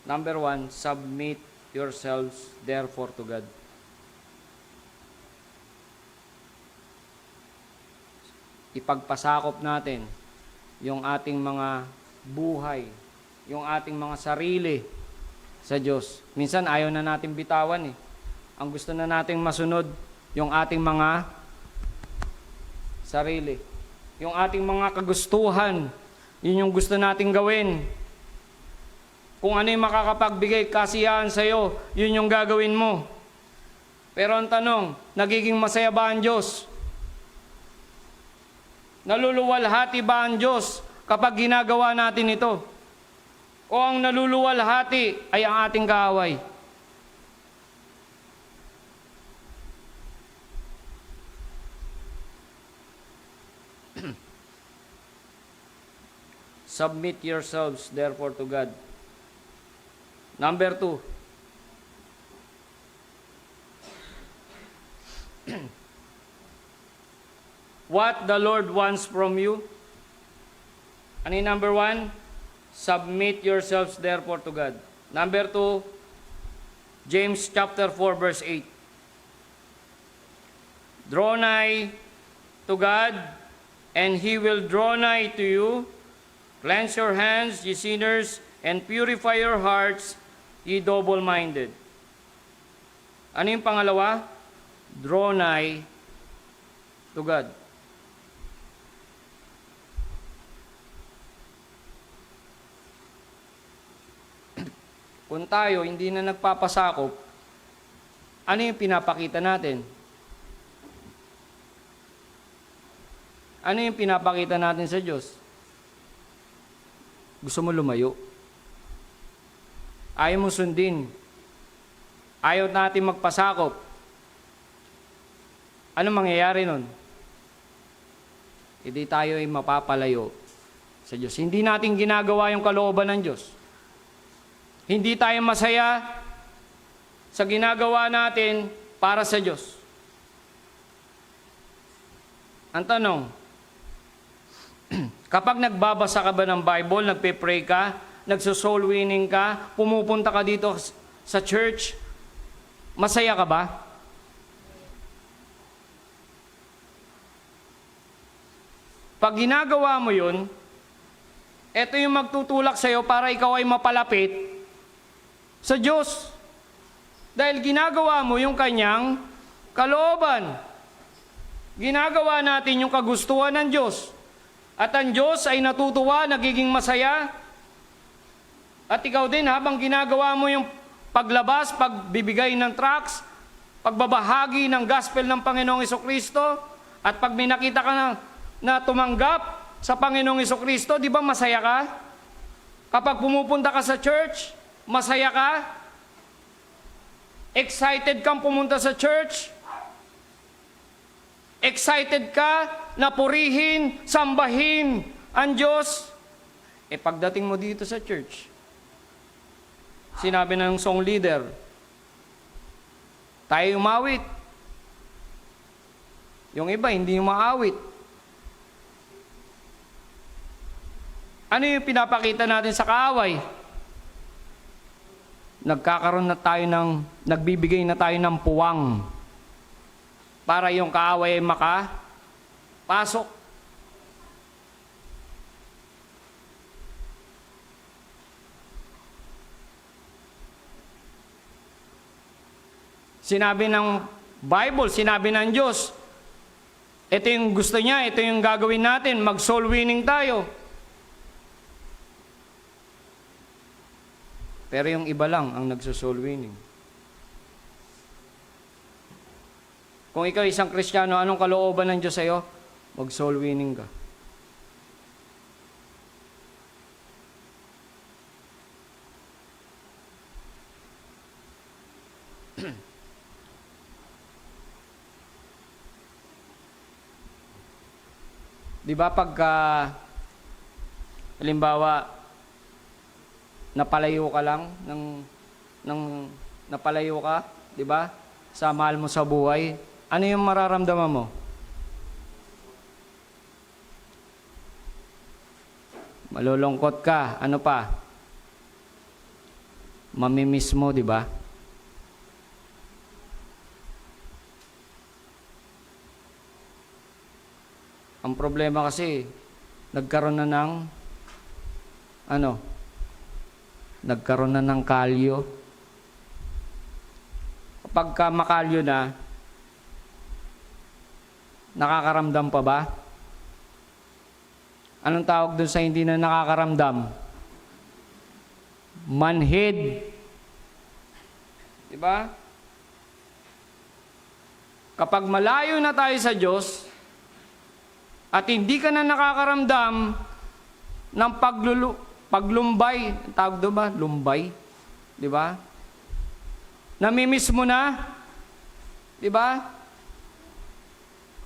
Number 1, submit yourselves therefore to God. Ipagpasakop natin yung ating mga buhay, yung ating mga sarili sa Diyos. Minsan ayaw na natin bitawan eh. Ang gusto na nating masunod, yung ating mga sarili. Yung ating mga kagustuhan, yun yung gusto nating gawin. Kung ano yung makakapagbigay kasiyahan sa'yo, yun yung gagawin mo. Pero ang tanong, nagiging masaya ba ang Diyos? Naluluwalhati ba ang Diyos kapag ginagawa natin ito? O ang naluluwalhati ay ang ating kaaway? Submit yourselves therefore to God. Number 2. What the Lord wants from you. Ano yung number 1? Submit yourselves therefore to God. Number 2, James chapter 4 verse 8. Draw nigh to God, and He will draw nigh to you. Cleanse your hands, ye sinners, and purify your hearts, ye double-minded. Ano yung pangalawa? Draw nigh to God. Kung tayo hindi na nagpapasakop, ano yung pinapakita natin? Ano yung pinapakita natin sa Diyos? Gusto mo lumayo. Ayaw mo sundin. Ayaw natin magpasakop. Ano mangyayari nun? Hindi tayo ay mapapalayo sa Diyos. Hindi natin ginagawa yung kalooban ng Diyos. Hindi tayo masaya sa ginagawa natin para sa Diyos. Ang tanong, kapag nagbabasa ka ba ng Bible, nagpe-pray ka, nagso-soul winning ka, pumupunta ka dito sa church, masaya ka ba? Pag ginagawa mo yun, ito yung magtutulak sa'yo para ikaw ay mapalapit sa Diyos. Dahil ginagawa mo yung kanyang kalooban. Ginagawa natin yung kagustuhan ng Diyos. At ang Diyos ay natutuwa, nagiging masaya. At ikaw din, habang ginagawa mo yung paglabas, pagbibigay ng tracts, pagbabahagi ng gospel ng Panginoong Hesukristo, at pag may nakita ka na tumanggap sa Panginoong Hesukristo, di ba masaya ka? Kapag pumupunta ka sa church, masaya ka? Excited kang pumunta sa church? Excited ka na purihin, sambahin ang Diyos? Pagdating mo dito sa church, sinabi ng song leader, tayo umawit. Yung iba, hindi umaawit. Ano yung pinapakita natin sa kaaway? Nagbibigay na tayo ng puwang para yung kaaway ay makapasok. Sinabi ng Bible, sinabi ng Diyos, ito yung gusto niya, ito yung gagawin natin, mag-soul winning tayo. Pero yung iba lang ang nagso-soul winning. Kung ikaw isang Kristiyano, anong kalooban ng Diyos sa'yo? Mag-soul winning ka. Di ba pagka halimbawa napalayo ka lang napalayo ka, di ba? Sa mahal mo sa buhay, ano yung mararamdaman mo? Malulungkot ka, ano pa? Mamimiss mo, di ba? Ang problema kasi, nagkaroon na ng kalyo. Kapag makalyo na, nakakaramdam pa ba? Anong tawag doon sa hindi na nakakaramdam? Manhid. Diba? Kapag malayo na tayo sa Diyos, at hindi ka na nakakaramdam ng paglumbay, tawag doon ba? Lumbay. Diba? Namimiss mo na? Diba?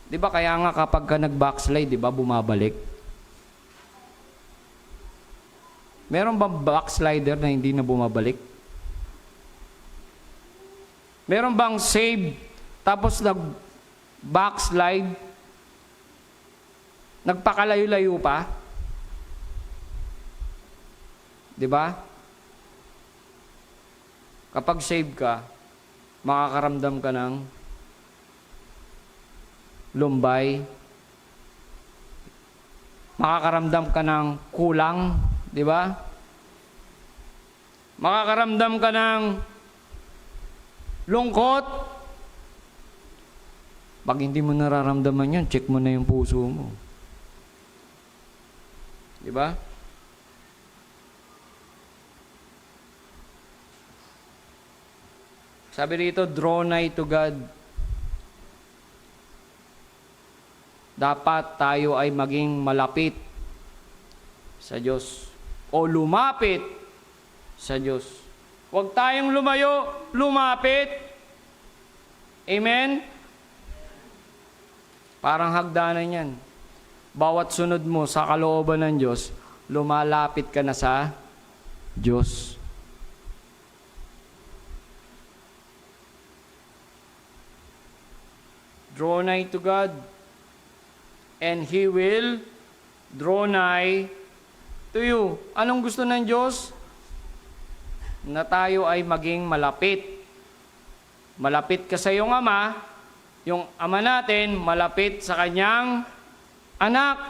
Diba kaya nga kapag ka nag-backslide, diba, bumabalik? Meron bang backslider na hindi na bumabalik? Meron bang save tapos nag-backslide, nagpakalayo-layo pa? Diba? Kapag save ka, makakaramdam ka ng lumbay, makakaramdam ka ng kulang, di ba? Makakaramdam ka ng lungkot. Pag hindi mo nararamdaman yun, check mo na yung puso mo. Di ba? Sabi rito, draw nigh to God. Dapat tayo ay maging malapit sa Diyos o lumapit sa Diyos. Huwag tayong lumayo, lumapit. Amen? Parang hagdanan yan. Bawat sunod mo sa kalooban ng Diyos, lumalapit ka na sa Diyos. Draw nigh to God, and He will draw nigh to you. Anong gusto ng Diyos? Na tayo ay maging malapit. Malapit ka sa iyong Ama, yung Ama natin, malapit sa Kanyang anak.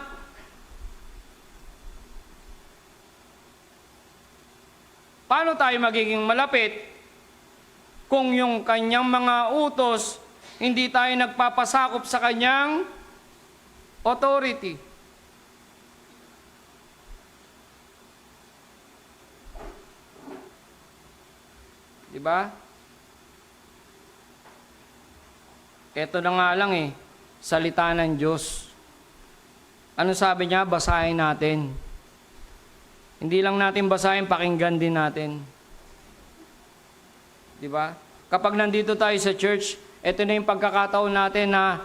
Paano tayo magiging malapit? Kung yung Kanyang mga utos, hindi tayo nagpapasakop sa Kanyang authority. Diba? Ito na nga lang salita ng Diyos. Ano sabi niya? Basahin natin. Hindi lang natin basahin, pakinggan din natin. Diba? Kapag nandito tayo sa church, ito na yung pagkakataon natin na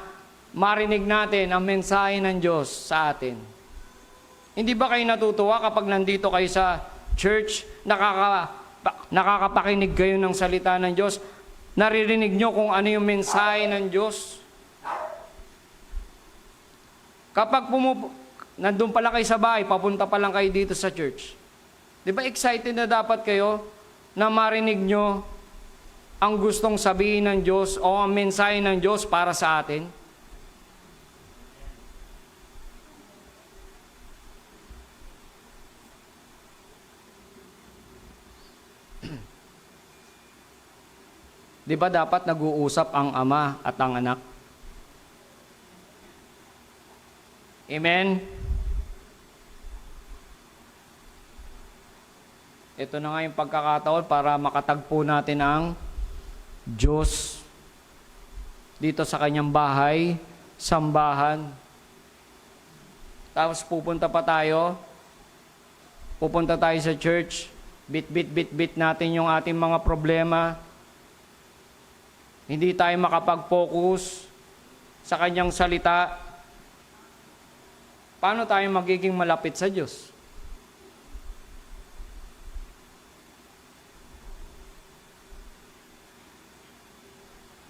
marinig natin ang mensahe ng Diyos sa atin. Hindi ba kayo natutuwa kapag nandito kayo sa church, nakakapakinig kayo ng salita ng Diyos, naririnig nyo kung ano yung mensahe ng Diyos? Kapag nandun pala kayo sa bahay, papunta pa lang kayo dito sa church, di ba excited na dapat kayo na marinig nyo ang gustong sabihin ng Diyos o ang mensahe ng Diyos para sa atin? Di ba dapat nag-uusap ang Ama at ang Anak? Amen? Ito na nga yung pagkakataon para makatagpo natin ang Diyos dito sa Kanyang bahay, sambahan. Tapos pupunta tayo sa church, bit natin yung ating mga problema. Hindi tayo makapag-focus sa kanyang salita. Paano tayo magiging malapit sa Diyos?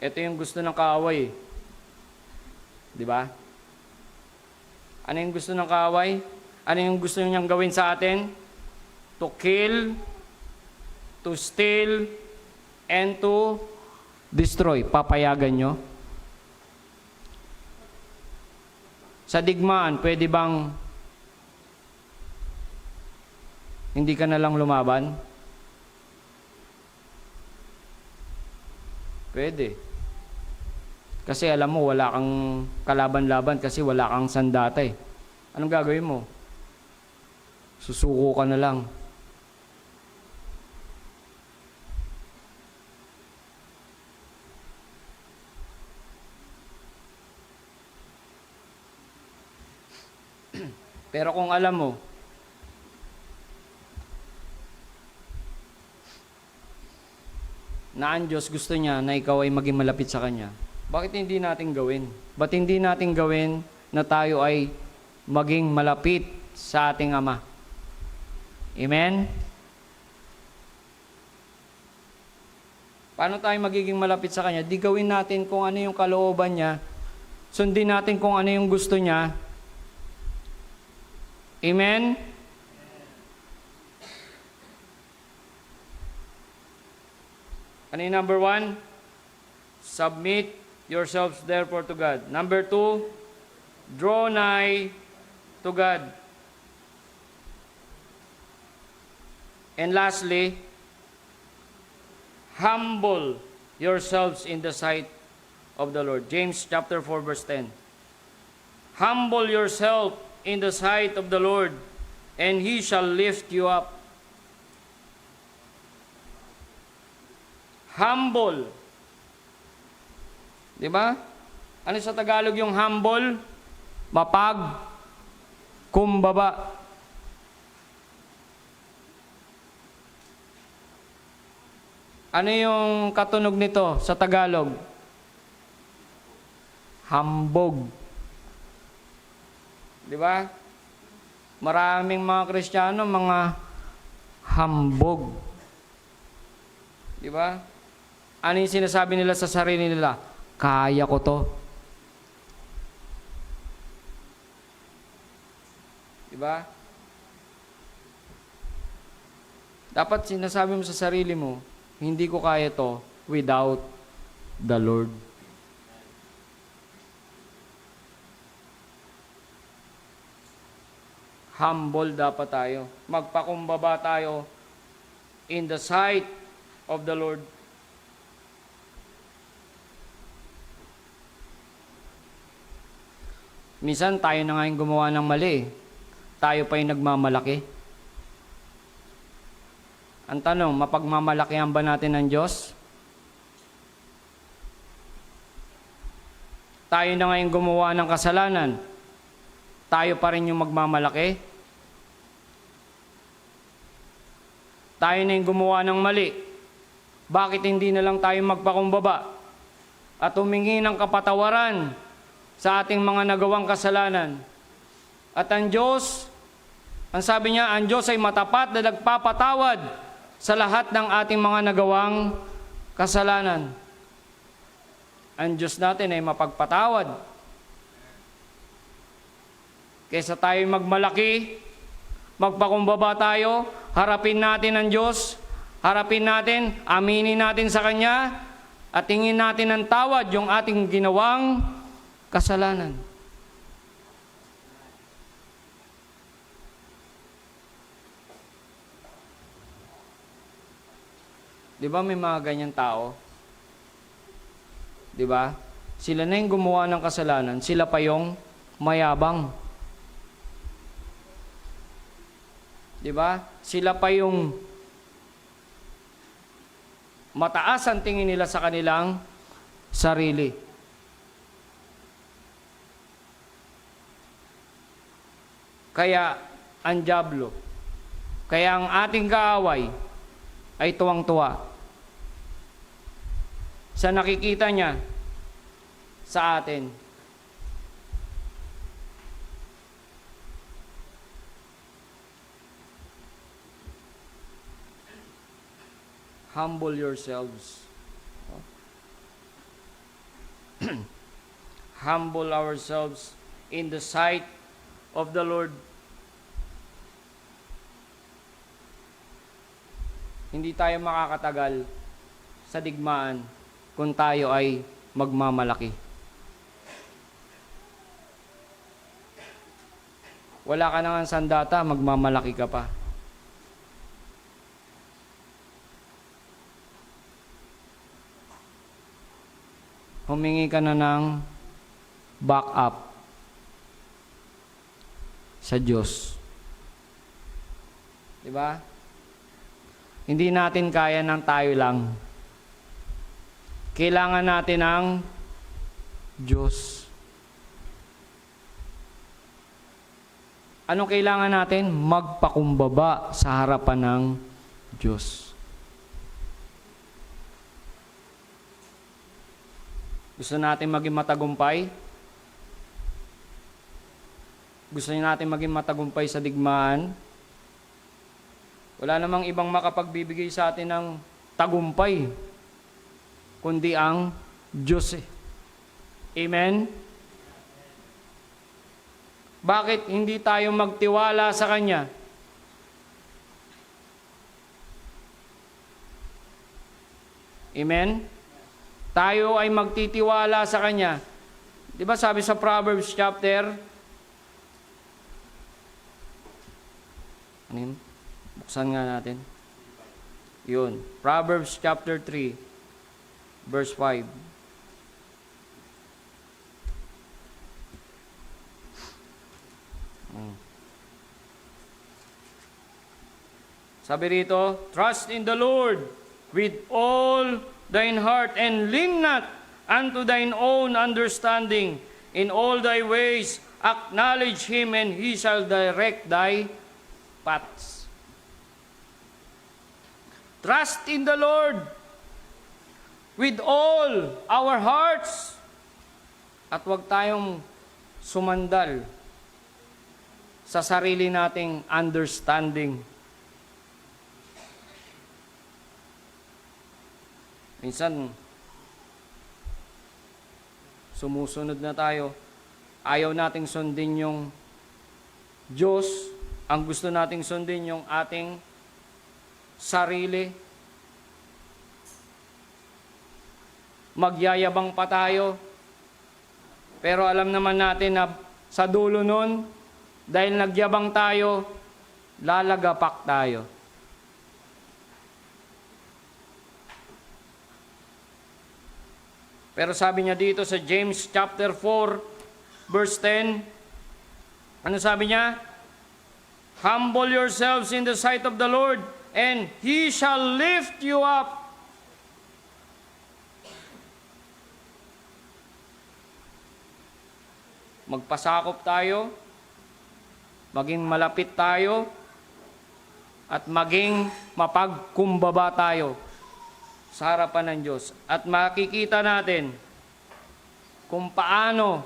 Ito yung gusto ng kaaway. Di ba? Ano yung gusto ng kaaway? Ano yung gusto niyang gawin sa atin? To kill, to steal, and to destroy. Papayagan nyo? Sa digmaan, pwede bang hindi ka na lang lumaban? Pwede. Kasi alam mo, wala kang kalaban-laban kasi wala kang sandata eh. Anong gagawin mo? Susuko ka na lang. Pero kung alam mo, na ang Diyos gusto niya na ikaw ay maging malapit sa Kanya, bakit hindi natin gawin? Ba't hindi natin gawin na tayo ay maging malapit sa ating Ama? Amen? Paano tayo magiging malapit sa Kanya? Di gawin natin kung ano yung kalooban niya, sundin natin kung ano yung gusto niya. Amen? Ano yung number 1? Submit yourselves therefore to God. Number 2, draw nigh to God. And lastly, humble yourselves in the sight of the Lord. James chapter 4 verse 10. Humble yourself in the sight of the Lord, and He shall lift you up. Humble. Di ba? Ano sa Tagalog yung humble? Kumbaba. Ano yung katunog nito sa Tagalog? Hambog. Di ba? Maraming mga Kristiyano, mga hambog. Di ba? Ano yung sinasabi nila sa sarili nila? Kaya ko to. Di ba? Dapat sinasabi mo sa sarili mo, hindi ko kaya to without the Lord. Humble dapat tayo. Magpakumbaba tayo in the sight of the Lord. Minsan tayo na nga yung gumawa ng mali. Tayo pa yung nagmamalaki. Ang tanong, mapagmamalakihan ba natin ng Diyos? Tayo na nga yung gumawa ng kasalanan. Tayo pa rin yung magmamalaki. Tayo na yung gumawa ng mali. Bakit hindi na lang tayo magpakumbaba at humingi ng kapatawaran sa ating mga nagawang kasalanan? At ang Diyos, ang sabi niya, ang Diyos ay matapat na nagpapatawad sa lahat ng ating mga nagawang kasalanan. Ang Diyos natin ay mapagpatawad. Kaysa tayo magmalaki, magpakumbaba tayo, harapin natin ang Diyos, harapin natin, aminin natin sa Kanya, at tingin natin ng tawad yung ating ginawang kasalanan. Di ba may mga ganyan tao? Di ba? Sila na yung gumawa ng kasalanan, sila pa yung mayabang. Di ba? Sila pa yung mataas ang tingin nila sa kanilang sarili. kaya ang dyablo, kaya ang ating kaaway ay tuwang-tuwa sa nakikita niya sa atin. Humble yourselves. Humble ourselves in the sight of the Lord. Hindi tayo makakatagal sa digmaan kung tayo ay magmamalaki. Wala ka nang sandata, magmamalaki ka pa. Humingi ka na ng backup sa Diyos. Di ba? Hindi natin kaya ng tayo lang. Kailangan natin ng Diyos. Anong kailangan natin? Magpakumbaba sa harapan ng Diyos. Gusto natin maging matagumpay? Gusto natin maging matagumpay sa digmaan? Wala namang ibang makapagbibigay sa atin ng tagumpay, kundi ang Diyos. Amen? Bakit hindi tayo magtiwala sa Kanya? Amen? Tayo ay magtitiwala sa Kanya. Di ba sabi sa Proverbs chapter, ano yun? Buksan nga natin. Yun. Proverbs chapter 3, verse 5. Sabi rito, trust in the Lord with all thine heart, and lean not unto thine own understanding. In all thy ways acknowledge Him, and He shall direct thy paths. Trust in the Lord with all our hearts. At huwag tayong sumandal sa sarili nating understanding. Minsan, sumusunod na tayo. Ayaw nating sundin yung Diyos. Ang gusto nating sundin yung ating sarili. Magyayabang pa tayo. Pero alam naman natin na sa dulo nun, dahil nagyabang tayo, lalagapak tayo. Pero sabi niya dito sa James chapter 4, verse 10, ano sabi niya? Humble yourselves in the sight of the Lord, and He shall lift you up. Magpasakop tayo, maging malapit tayo, at maging mapagkumbaba tayo sa harapan ng Diyos. At makikita natin kung paano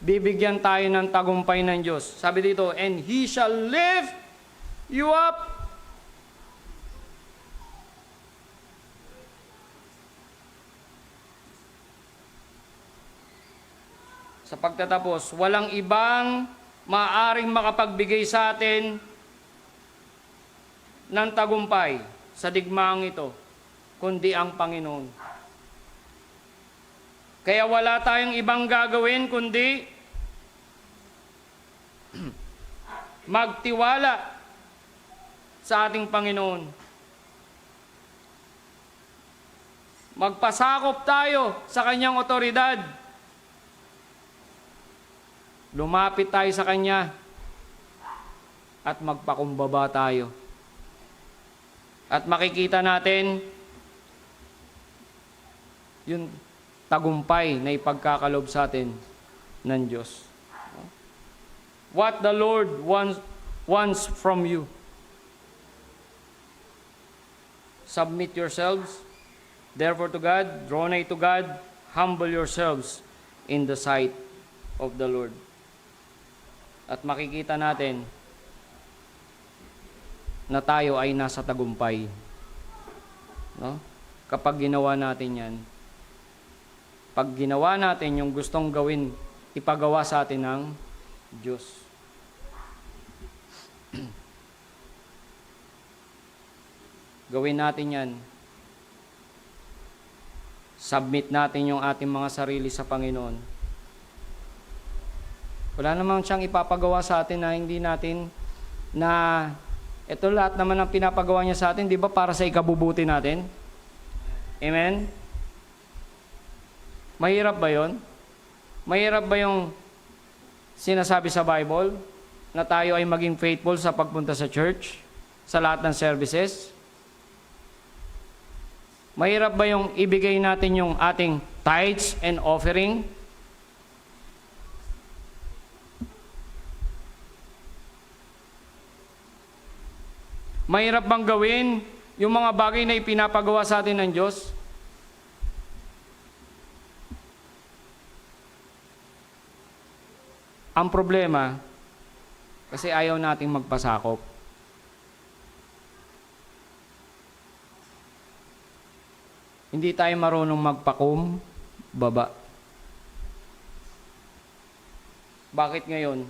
bibigyan tayo ng tagumpay ng Diyos. Sabi dito, and He shall lift you up. Sa pagtatapos, walang ibang maaaring makapagbigay sa atin ng tagumpay sa digmaang ito, kundi ang Panginoon. Kaya wala tayong ibang gagawin kundi magtiwala sa ating Panginoon. Magpasakop tayo sa Kanyang otoridad. Lumapit tayo sa Kanya at magpakumbaba tayo. At makikita natin yung tagumpay na ipagkakalob sa atin ng Diyos. what the Lord wants from you. Submit yourselves, therefore, to God, draw nigh to God, humble yourselves in the sight of the Lord. At makikita natin na tayo ay nasa tagumpay. No? Kapag ginawa natin yan, pag ginawa natin yung gustong gawin, ipagawa sa atin ng Diyos. Gawin natin yan. Submit natin yung ating mga sarili sa Panginoon. Wala namang siyang ipapagawa sa atin na hindi natin na ito lahat naman ang pinapagawa niya sa atin, di ba, para sa ikabubuti natin? Amen? Mahirap ba yon? Mahirap ba yung sinasabi sa Bible na tayo ay maging faithful sa pagpunta sa church, sa lahat ng services? Mahirap ba yung ibigay natin yung ating tithes and offering? Mahirap bang gawin yung mga bagay na ipinapagawa sa atin ng Diyos? Ang problema, kasi ayaw nating magpasakop. Hindi tayo marunong magpakumbaba. Bakit ngayon?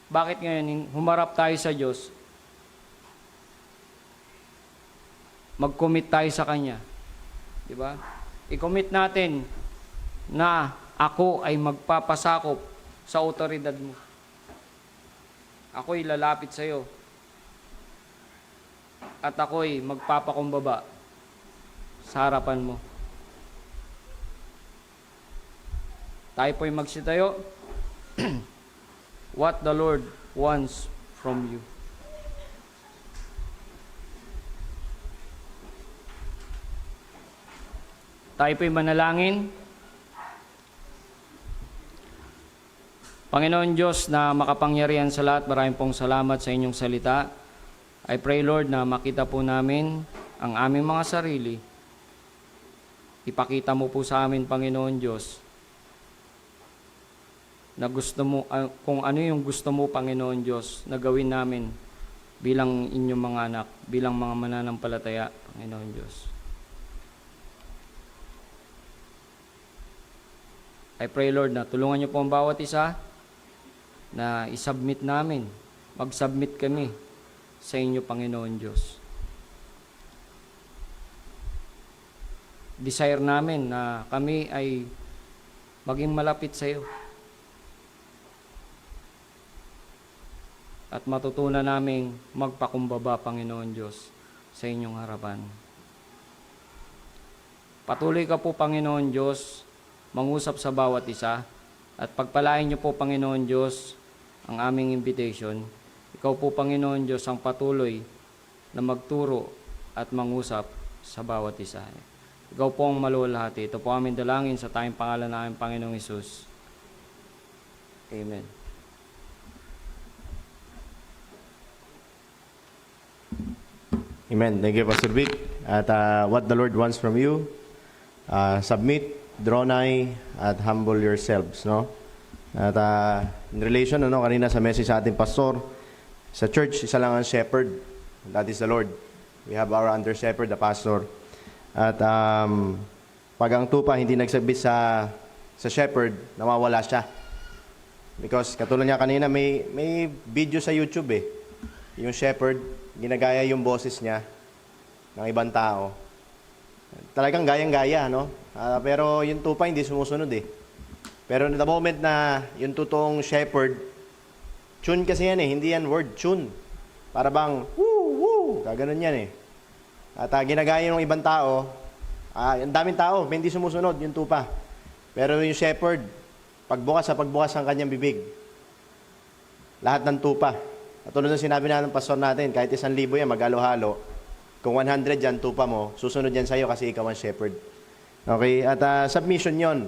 Bakit ngayon humarap tayo sa Diyos? Mag-commit tayo sa Kanya. Di ba? I-commit natin na ako ay magpapasakop sa otoridad mo. Ako'y lalapit sa iyo. At ako'y magpapakumbaba sa harapan mo. Tayo po'y magsitayo. What the Lord wants from you. Tayo po'y manalangin. Panginoon Diyos na makapangyarihan sa lahat, maraming pong salamat sa inyong salita. I pray, Lord, na makita po namin ang aming mga sarili. Ipakita mo po sa amin, Panginoon Diyos, na gusto mo, kung ano yung gusto mo, Panginoon Diyos, na gawin namin bilang inyong mga anak, bilang mga mananampalataya, Panginoon Diyos. I pray, Lord, na tulungan niyo po ang bawat isa na isubmit namin, mag-submit kami sa inyo, Panginoon Diyos. Desire namin na kami ay maging malapit sa iyo. At matutunan naming magpakumbaba, Panginoon Diyos, sa inyong harapan. Patuloy ka po, Panginoon Diyos, mangusap sa bawat isa, at pagpalain niyo po, Panginoon Diyos, ang aming invitation. Ikaw po, Panginoon Diyos, ang patuloy na magturo at mangusap sa bawat isa. Ikaw po ang maluwalhati. Ito po aming dalangin sa tayong pangalan ng aming Panginoong Hesus. Amen. Amen. Thank you, Pastor Vic. At what the Lord wants from you, submit, draw nigh, at humble yourselves. No? At in relation, kanina sa message sa ating pastor, sa church, isa lang ang shepherd. That is the Lord. We have our under shepherd, the pastor. At pag ang tupa hindi nagsabit sa shepherd, nawawala siya. Because katulad niya kanina, may video sa YouTube eh. Yung shepherd, ginagaya yung boses niya ng ibang tao. Talagang gayang-gaya, no? Pero yung tupa hindi sumusunod eh. Pero the moment na yung totoong shepherd, tune kasi yan eh, hindi yan word, tune. Para bang, woo, woo, gaganon yan eh. At ginagaya ng ibang tao, ang daming tao, hindi sumusunod yung tupa. Pero yung shepherd, pagbukas ang kanyang bibig. Lahat ng tupa. At tulad ng sinabi na ng pastor natin, kahit 1,000 yan, mag-halo-halo. Kung 100 yan, tupa mo, susunod yan sa'yo kasi ikaw ang shepherd. Okay? At submission yon.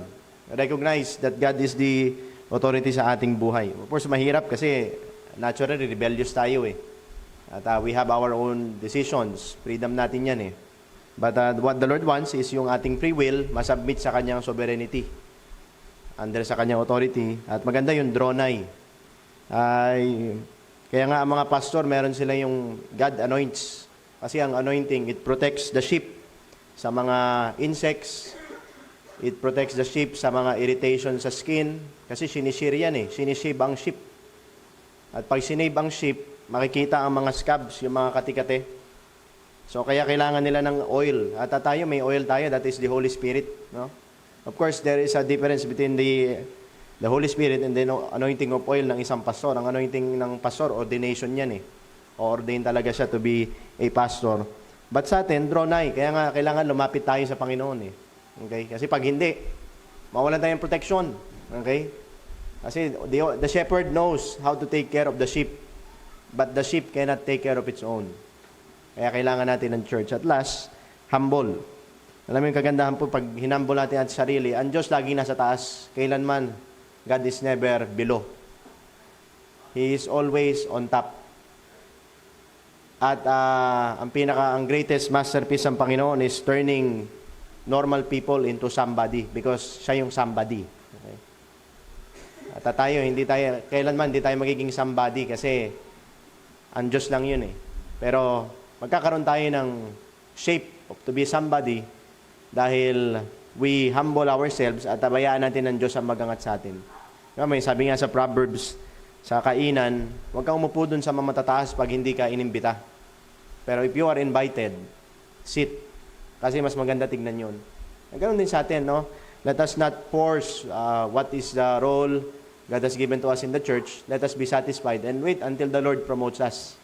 Recognize that God is the authority sa ating buhay. Of course, mahirap kasi naturally rebellious tayo eh. At we have our own decisions. Freedom natin yan eh. But what the Lord wants is yung ating free will masubmit sa kanyang sovereignty. Under sa kanyang authority. At maganda yung dronay. Kaya nga ang mga pastor, meron sila yung God anoints. Kasi ang anointing, it protects the sheep sa mga insects. It protects the sheep sa mga irritation sa skin. Kasi sinishare yan eh. Sinishave ang sheep. At pag sinave ang sheep, makikita ang mga scabs, yung mga katikate. So kaya kailangan nila ng oil. At tayo, may oil tayo, that is the Holy Spirit. No? Of course, there is a difference between the Holy Spirit and the anointing of oil ng isang pastor. Ang anointing ng pastor, ordination yan eh. O-ordain talaga siya to be a pastor. But sa atin, draw nigh. Kaya nga, kailangan lumapit tayo sa Panginoon eh. Okay? Kasi pag hindi, mawalan tayong protection. Okay? Kasi the shepherd knows how to take care of the sheep. But the sheep cannot take care of its own. Kaya kailangan natin ng church. At last, humble. Alam mo yung kagandahan po, pag hinumble natin at sarili, ang Diyos lagi nasa taas. Kailanman, God is never below. He is always on top. At ang greatest masterpiece ng Panginoon is turning normal people into somebody because siya yung somebody. Okay? At tayo, kailanman hindi tayo magiging somebody kasi ang Diyos lang yun eh. Pero magkakaroon tayo ng shape to be somebody dahil we humble ourselves at abayaan natin ng Diyos ang magangat sa atin. May sabi nga sa Proverbs, sa kainan, huwag kang umupo dun sa mamatataas pag hindi ka inimbita. Pero if you are invited, sit. Kasi mas maganda tignan yun. Ganoon din sa atin, no? Let us not force what is the role God has given to us in the church. Let us be satisfied and wait until the Lord promotes us.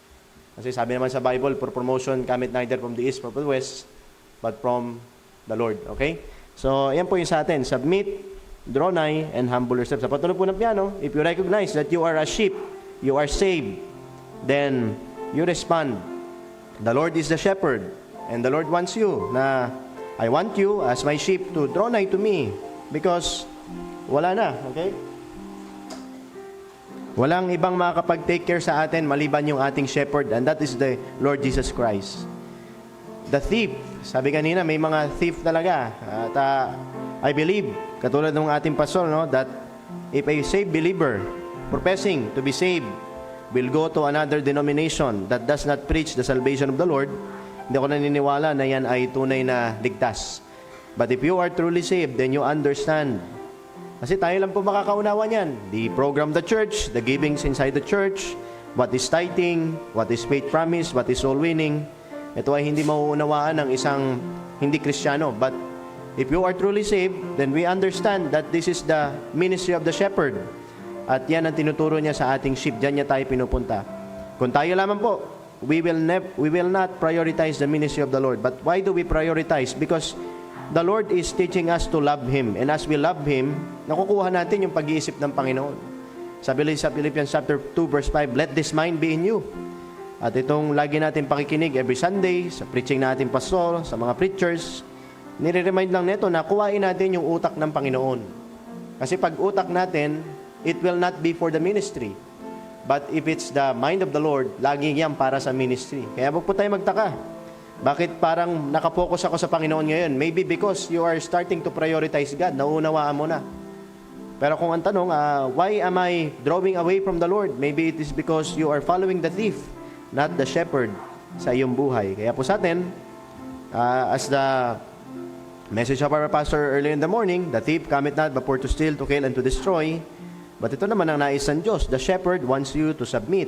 Kasi sabi naman sa Bible, for promotion cometh neither from the east nor from the west, but from the Lord. Okay? So, yan po yung sa atin. Submit, draw nigh, and humble yourself. Sa patuloy po ng piano, if you recognize that you are a sheep, you are saved, then you respond. The Lord is the shepherd, and the Lord wants you na, I want you as my sheep to draw nigh to me because wala na, okay? Walang ibang makakapag-take care sa atin maliban yung ating shepherd, and that is the Lord Jesus Christ. The thief, sabi kanina, may mga thief talaga. At I believe, katulad ng ating pastor, no, that if a saved believer professing to be saved will go to another denomination that does not preach the salvation of the Lord, hindi ako naniniwala na yan ay tunay na ligtas. But if you are truly saved, then you understand. Kasi tayo lang po makakaunawa niyan. The program of the church, the givings inside the church, what is tithing, what is faith promise, what is soul winning. Ito ay hindi mauunawaan ng isang hindi Kristiyano. But if you are truly saved, then we understand that this is the ministry of the shepherd. At yan ang tinuturo niya sa ating sheep. Diyan niya tayo pinupunta. Kung tayo lamang po, we will not prioritize the ministry of the Lord. But why do we prioritize? Because the Lord is teaching us to love Him. And as we love Him, nakukuha natin yung pag-iisip ng Panginoon. Sabi sa Philippians chapter 2 verse 5, let this mind be in you. At itong lagi natin pakikinig every Sunday, sa preaching natin pastor, sa mga preachers, nire-remind lang nito na kuhain natin yung utak ng Panginoon. Kasi pag utak natin, it will not be for the ministry. But if it's the mind of the Lord, lagi yan para sa ministry. Kaya wag po tayo magtaka. Bakit parang nakapokus ako sa Panginoon ngayon? Maybe because you are starting to prioritize God. Nauunawaan mo na. Pero kung ang tanong, why am I drawing away from the Lord? Maybe it is because you are following the thief, not the shepherd sa iyong buhay. Kaya po sa atin, as the message of our pastor early in the morning, the thief cometh not but for to steal, to kill, and to destroy. But ito naman ang nais ng Diyos. The shepherd wants you to submit.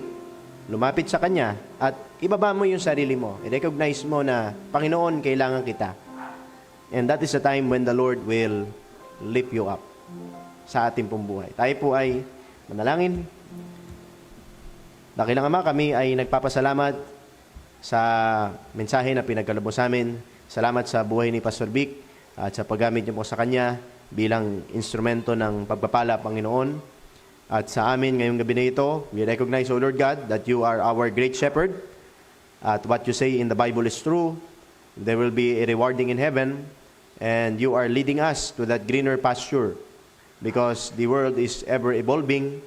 Lumapit sa Kanya at ibaba mo yung sarili mo. I-recognize mo na, Panginoon, kailangan kita. And that is the time when the Lord will lift you up sa ating pong buhay. Tayo po ay manalangin. Dakilang Ama, kami ay nagpapasalamat sa mensahe na pinagkaloob sa amin. Salamat sa buhay ni Pastor Vic at sa paggamit niyo po sa Kanya bilang instrumento ng pagpapala, Panginoon. At sa amin ngayong gabi na ito, we recognize, O Lord God, that you are our great shepherd. At what you say in the Bible is true. There will be a rewarding in heaven. And you are leading us to that greener pasture because the world is ever evolving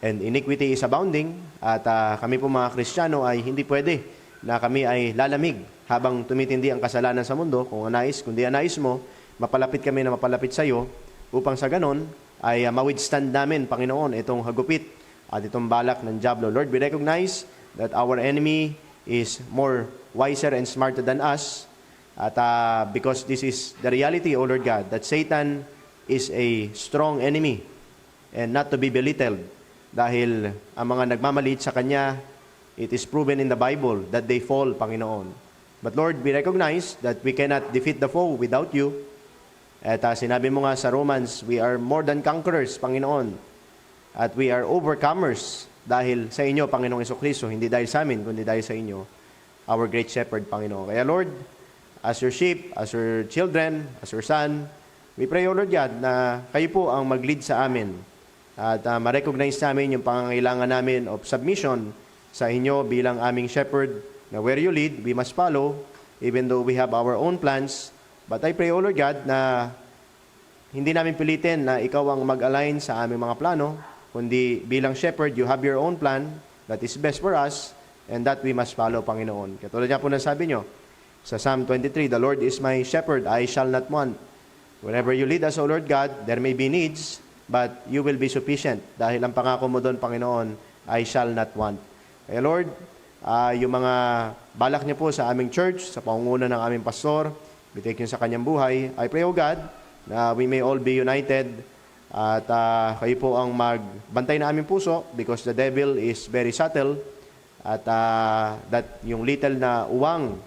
and iniquity is abounding. At kami po mga Kristiyano ay hindi pwede na kami ay lalamig habang tumitindi ang kasalanan sa mundo. Kundi anais mo, mapalapit kami na mapalapit sa iyo upang sa ganon ay ma-withstand namin, Panginoon, itong hagupit at itong balak ng diablo. Lord, we recognize that our enemy is more wiser and smarter than us. At because this is the reality, O Lord God, that Satan is a strong enemy and not to be belittled. Dahil ang mga nagmamaliit sa Kanya, it is proven in the Bible that they fall, Panginoon. But Lord, we recognize that we cannot defeat the foe without you. At sinabi mo nga sa Romans, we are more than conquerors, Panginoon. At we are overcomers dahil sa inyo, Panginoong Jesucristo, hindi dahil sa amin, kundi dahil sa inyo, our great shepherd, Panginoon. Kaya Lord, as your sheep, as your children, as your son, we pray, O Lord God, na kayo po ang mag-lead sa amin. At ma-recognize namin yung pangangailangan namin of submission sa inyo bilang aming shepherd, na where you lead, we must follow, even though we have our own plans. But I pray, O Lord God, na hindi namin pilitin na ikaw ang mag-align sa aming mga plano, kundi bilang shepherd, you have your own plan that is best for us, and that we must follow, Panginoon. Katulad niya po na sabi nyo, sa Psalm 23, the Lord is my shepherd, I shall not want. Wherever you lead us, O Lord God, there may be needs, but you will be sufficient. Dahil ang pangako mo doon, Panginoon, I shall not want. Kaya Lord, yung mga balak niyo po sa aming church, sa pangunguna ng aming pastor, bitake niyo sa kanyang buhay, I pray, O God, na we may all be united at kayo po ang magbantay na aming puso because the devil is very subtle at that yung little na uwang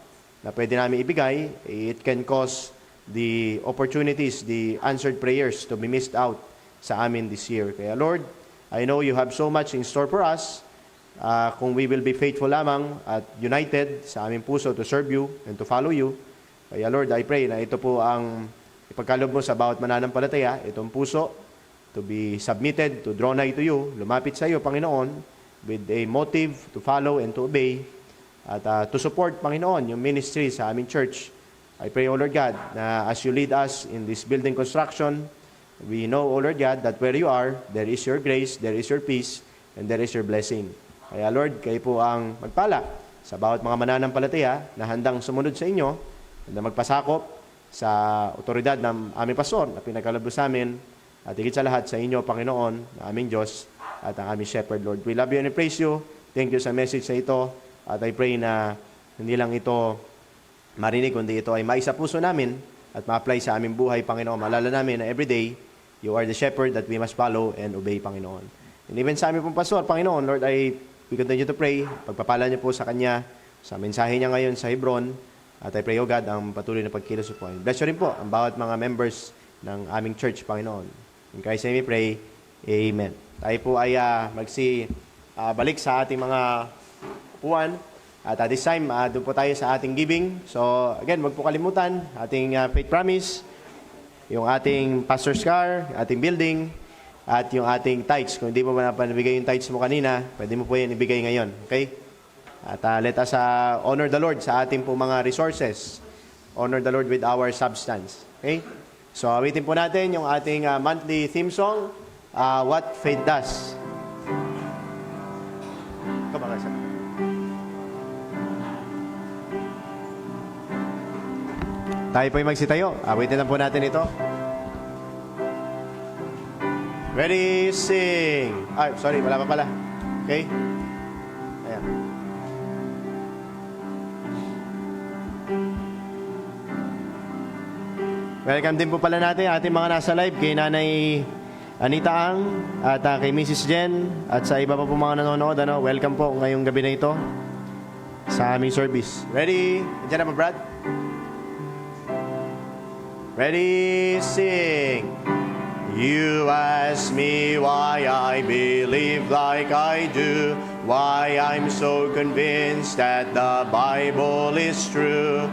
na pwede namin ibigay, it can cause the opportunities, the answered prayers to be missed out sa amin this year. Kaya Lord, I know you have so much in store for us. Kung we will be faithful lamang at united sa aming puso to serve you and to follow you. Kaya Lord, I pray na ito po ang ipagkaloob mo sa bawat mananampalataya, itong puso to be submitted, to draw nigh to you, lumapit sa iyo, Panginoon, with a motive to follow and to obey at to support, Panginoon, yung ministry sa aming church. I pray, O Lord God, na as you lead us in this building construction, we know, O Lord God, that where you are, there is your grace, there is your peace, and there is your blessing. Kaya Lord, kayo po ang magpala sa bawat mga mananampalataya na handang sumunod sa inyo, na magpasakop sa otoridad ng aming pastor na pinagkaloob sa amin, at higit sa lahat sa inyo, Panginoon, na aming Diyos at ang aming shepherd, Lord. We love you and we praise you. Thank you sa message sa ito. At I pray na hindi lang ito marinig, kundi ito ay maisa puso namin at ma-apply sa aming buhay, Panginoon. Malala namin na everyday, you are the shepherd that we must follow and obey, Panginoon. And even sa aming pong pastor, Panginoon, Lord, we continue to pray. Pagpapala niyo po sa kanya, sa mensahe niya ngayon sa Hebron. At I pray, O God, ang patuloy na pagkilos po. Bless you rin po ang bawat mga members ng aming church, Panginoon. In Christ's name we pray, Amen. Tayo po ay balik sa ating mga upuan. At at this time, doon po tayo sa ating giving. So, again, wag po kalimutan, ating faith promise, yung ating pastor's car, ating building, at yung ating tithes. Kung hindi mo napanibigay yung tithes mo kanina, pwede mo po yan ibigay ngayon. Okay? At let us honor the Lord sa ating po mga resources. Honor the Lord with our substance. Okay? So, awitin po natin yung ating monthly theme song, What Faith Does. Come on, guys. Tayo po yung magsitayo. Awitin lang po natin ito. Ready, sing. Ay, sorry, wala pa pala. Okay? Ayan. Welcome din po pala natin ating mga nasa live kay Nanay Anita Ang at kay Mrs. Jen at sa iba pa po mga nanonood. Welcome po ngayong gabi na ito sa aming service. Ready? Diyan na po, Brad? Ready, sing. You ask me why I believe like I do, why I'm so convinced that the Bible is true.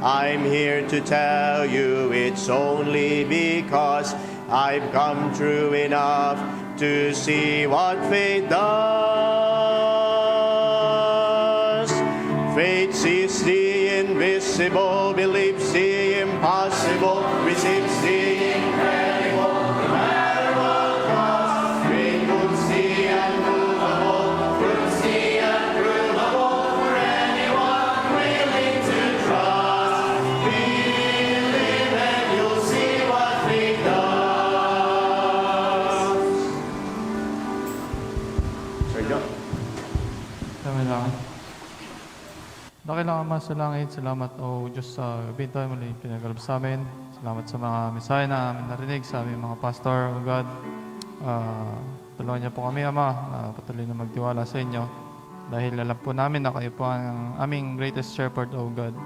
I'm here to tell you it's only because I've come true enough to see what faith does. Faith sees the invisible, believes the impossible, receives the incredible, no matter what. Sir John. Kami lang. Dakilang Ama sa langit, salamat o Diyos sa gabi tayo muli pinagkalab sa amin. Salamat sa mga mensahe na amin narinig sa aming mga pastor, O God. Tulungan niyo po kami, Ama, na patuloy na magtiwala sa inyo. Dahil alam po namin na kayo po ang aming greatest shepherd, O God.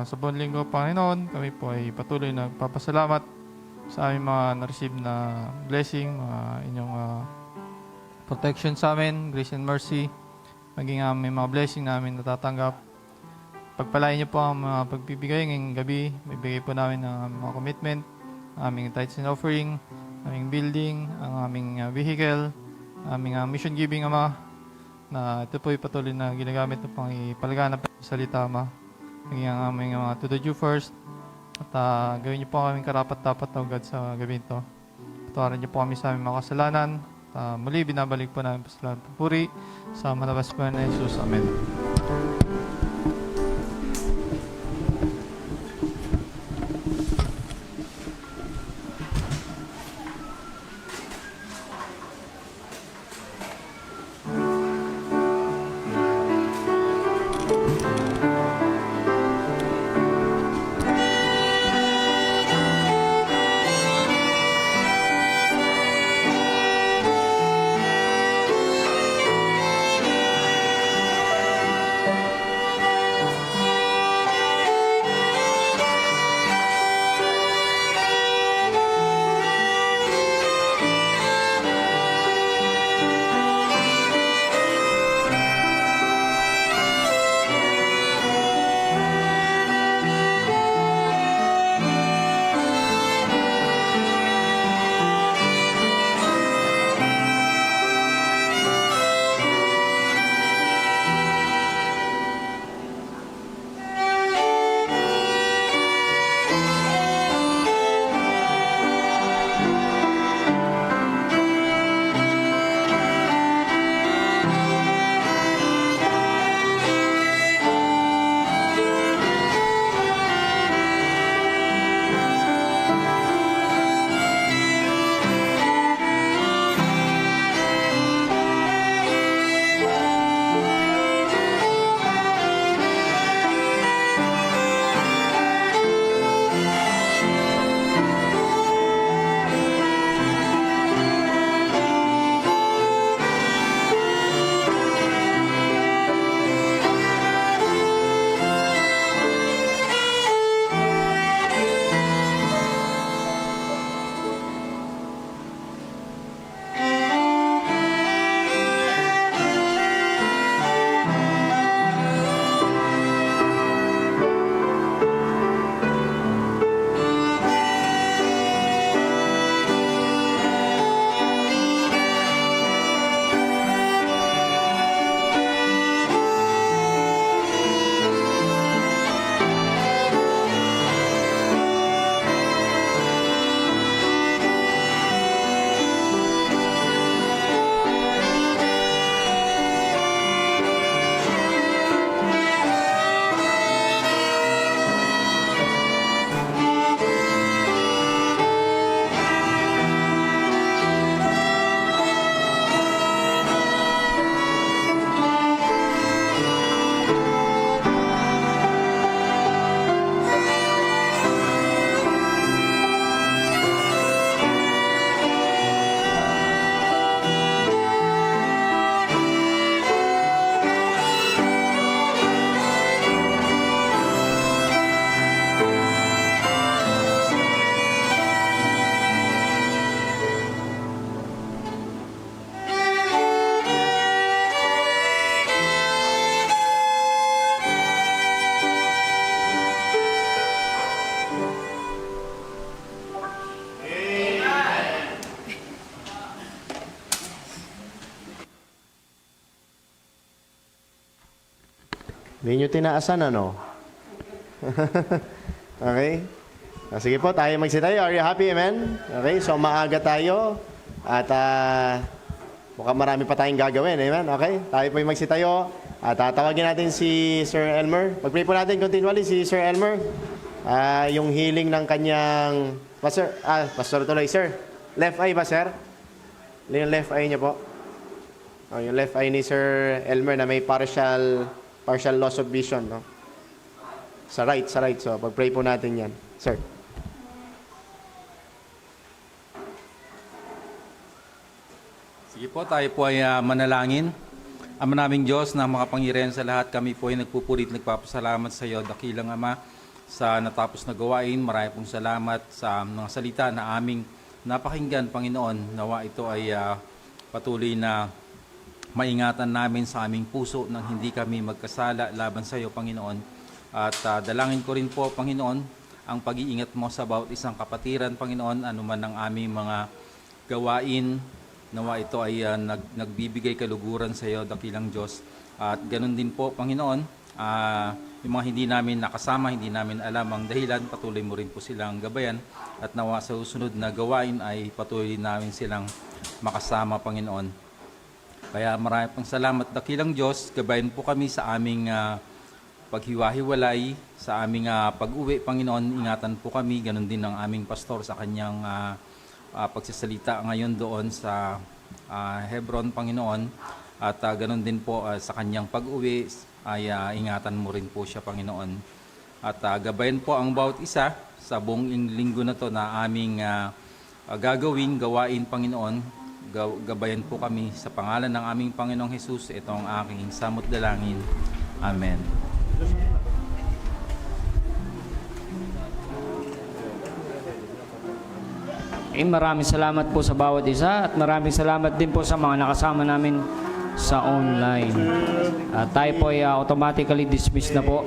Sa buong linggo, Panginoon, kami po ay patuloy na nagpapasalamat sa aming mga na-receive na blessing, inyong protection sa amin, grace and mercy. Maging may mga blessing namin natatanggap. Pagpalain niyo po ang mga pagbibigay ngayong gabi. Bibigay po namin ang mga commitment, aming tithes and offering, aming building, ang aming vehicle, aming mission giving, Ama, na ito po patuloy na ginagamit na pang ipalaganap ng salita, Ama. Maging ang aming mga to the due first. At gawin niyo po ang aming karapat-dapat, O God, sa gabi ito. Patawarin niyo po kami sa aming mga kasalanan. Muli, binabalik po namin pasalamat papuri sa malabas po na Jesus. Amen. Hindi nyo tinaasan, ano? Okay? Sige po, tayo magsitayo. Are you happy, amen? Okay, so maaga tayo. At mukhang marami pa tayong gagawin, amen? Okay, tayo po yung magsitayo. At tatawagin natin si Sir Elmer. Mag-pray po natin continually si Sir Elmer. Yung healing ng kanyang... Pastor tuloy, sir. Left eye ba, sir? Yung left eye niya po. Yung left eye ni Sir Elmer na may partial loss of vision, no? Sa right. So, pag-pray po natin yan. Sir. Sige po, tayo po ay manalangin. Ama naming Diyos na makapangyarihan sa lahat, kami po ay nagpupuri at nagpapasalamat sa iyo, dakilang Ama, sa natapos na gawain. Marami pong salamat sa mga salita na aming napakinggan, Panginoon. Nawa ito ay patuloy na maingatan namin sa aming puso nang hindi kami magkasala laban sa iyo, Panginoon. At dalangin ko rin po, Panginoon, ang pag-iingat mo sa bawat isang kapatiran, Panginoon, anuman ang aming mga gawain. Nawa ito ay nagbibigay kaluguran sa iyo, dakilang Diyos. At ganun din po, Panginoon, yung mga hindi namin nakasama, hindi namin alam ang dahilan, patuloy mo rin po silang gabayan. At nawa sa susunod na gawain ay patuloy namin silang makasama, Panginoon. Kaya marami pang salamat, dakilang Diyos. Gabayan po kami sa aming paghiwa-hiwalay, sa aming pag-uwi, Panginoon. Ingatan po kami, ganun din ang aming pastor sa kanyang pagsasalita ngayon doon sa Hebron, Panginoon, at ganun din po sa kanyang pag-uwi ay ingatan mo rin po siya, Panginoon, at gabayan po ang bawat isa sa buong linggo na to na aming gagawin, gawain, Panginoon. Gabayan po kami sa pangalan ng aming Panginoong Jesus. Ito ang aking samot dalangin. Amen. Maraming salamat po sa bawat isa at maraming salamat din po sa mga nakasama namin sa online. Tayo po ay automatically dismissed na po.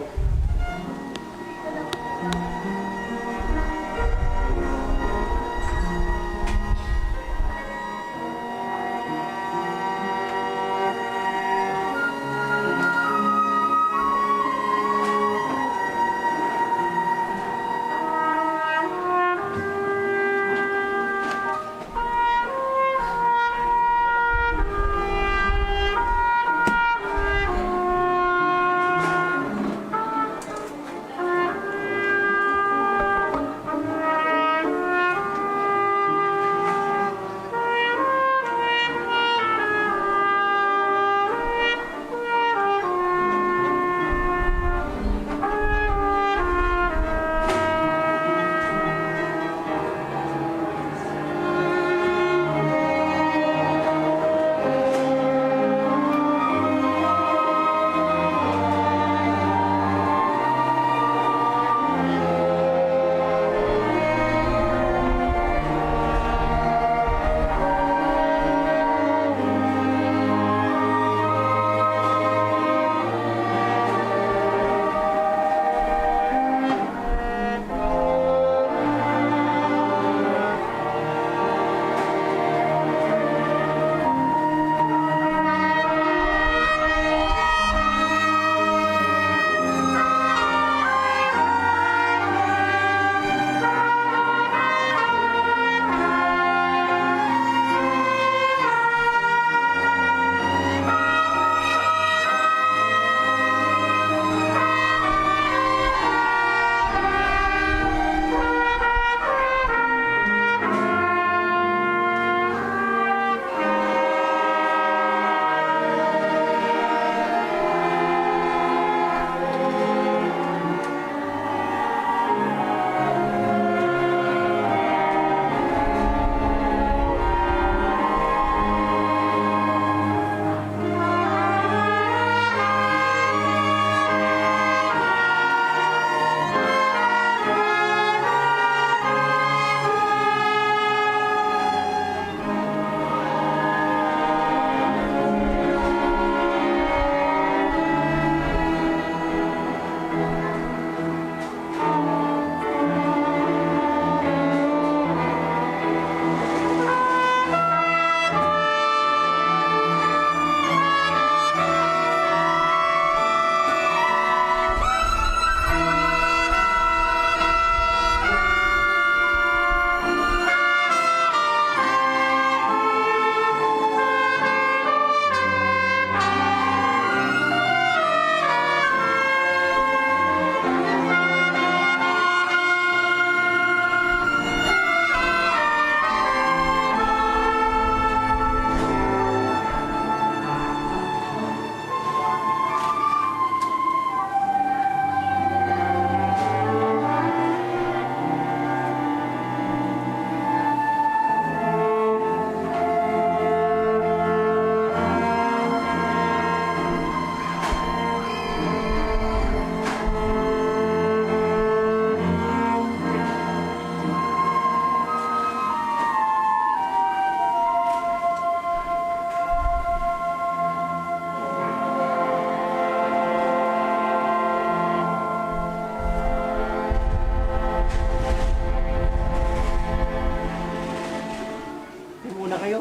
na kayo.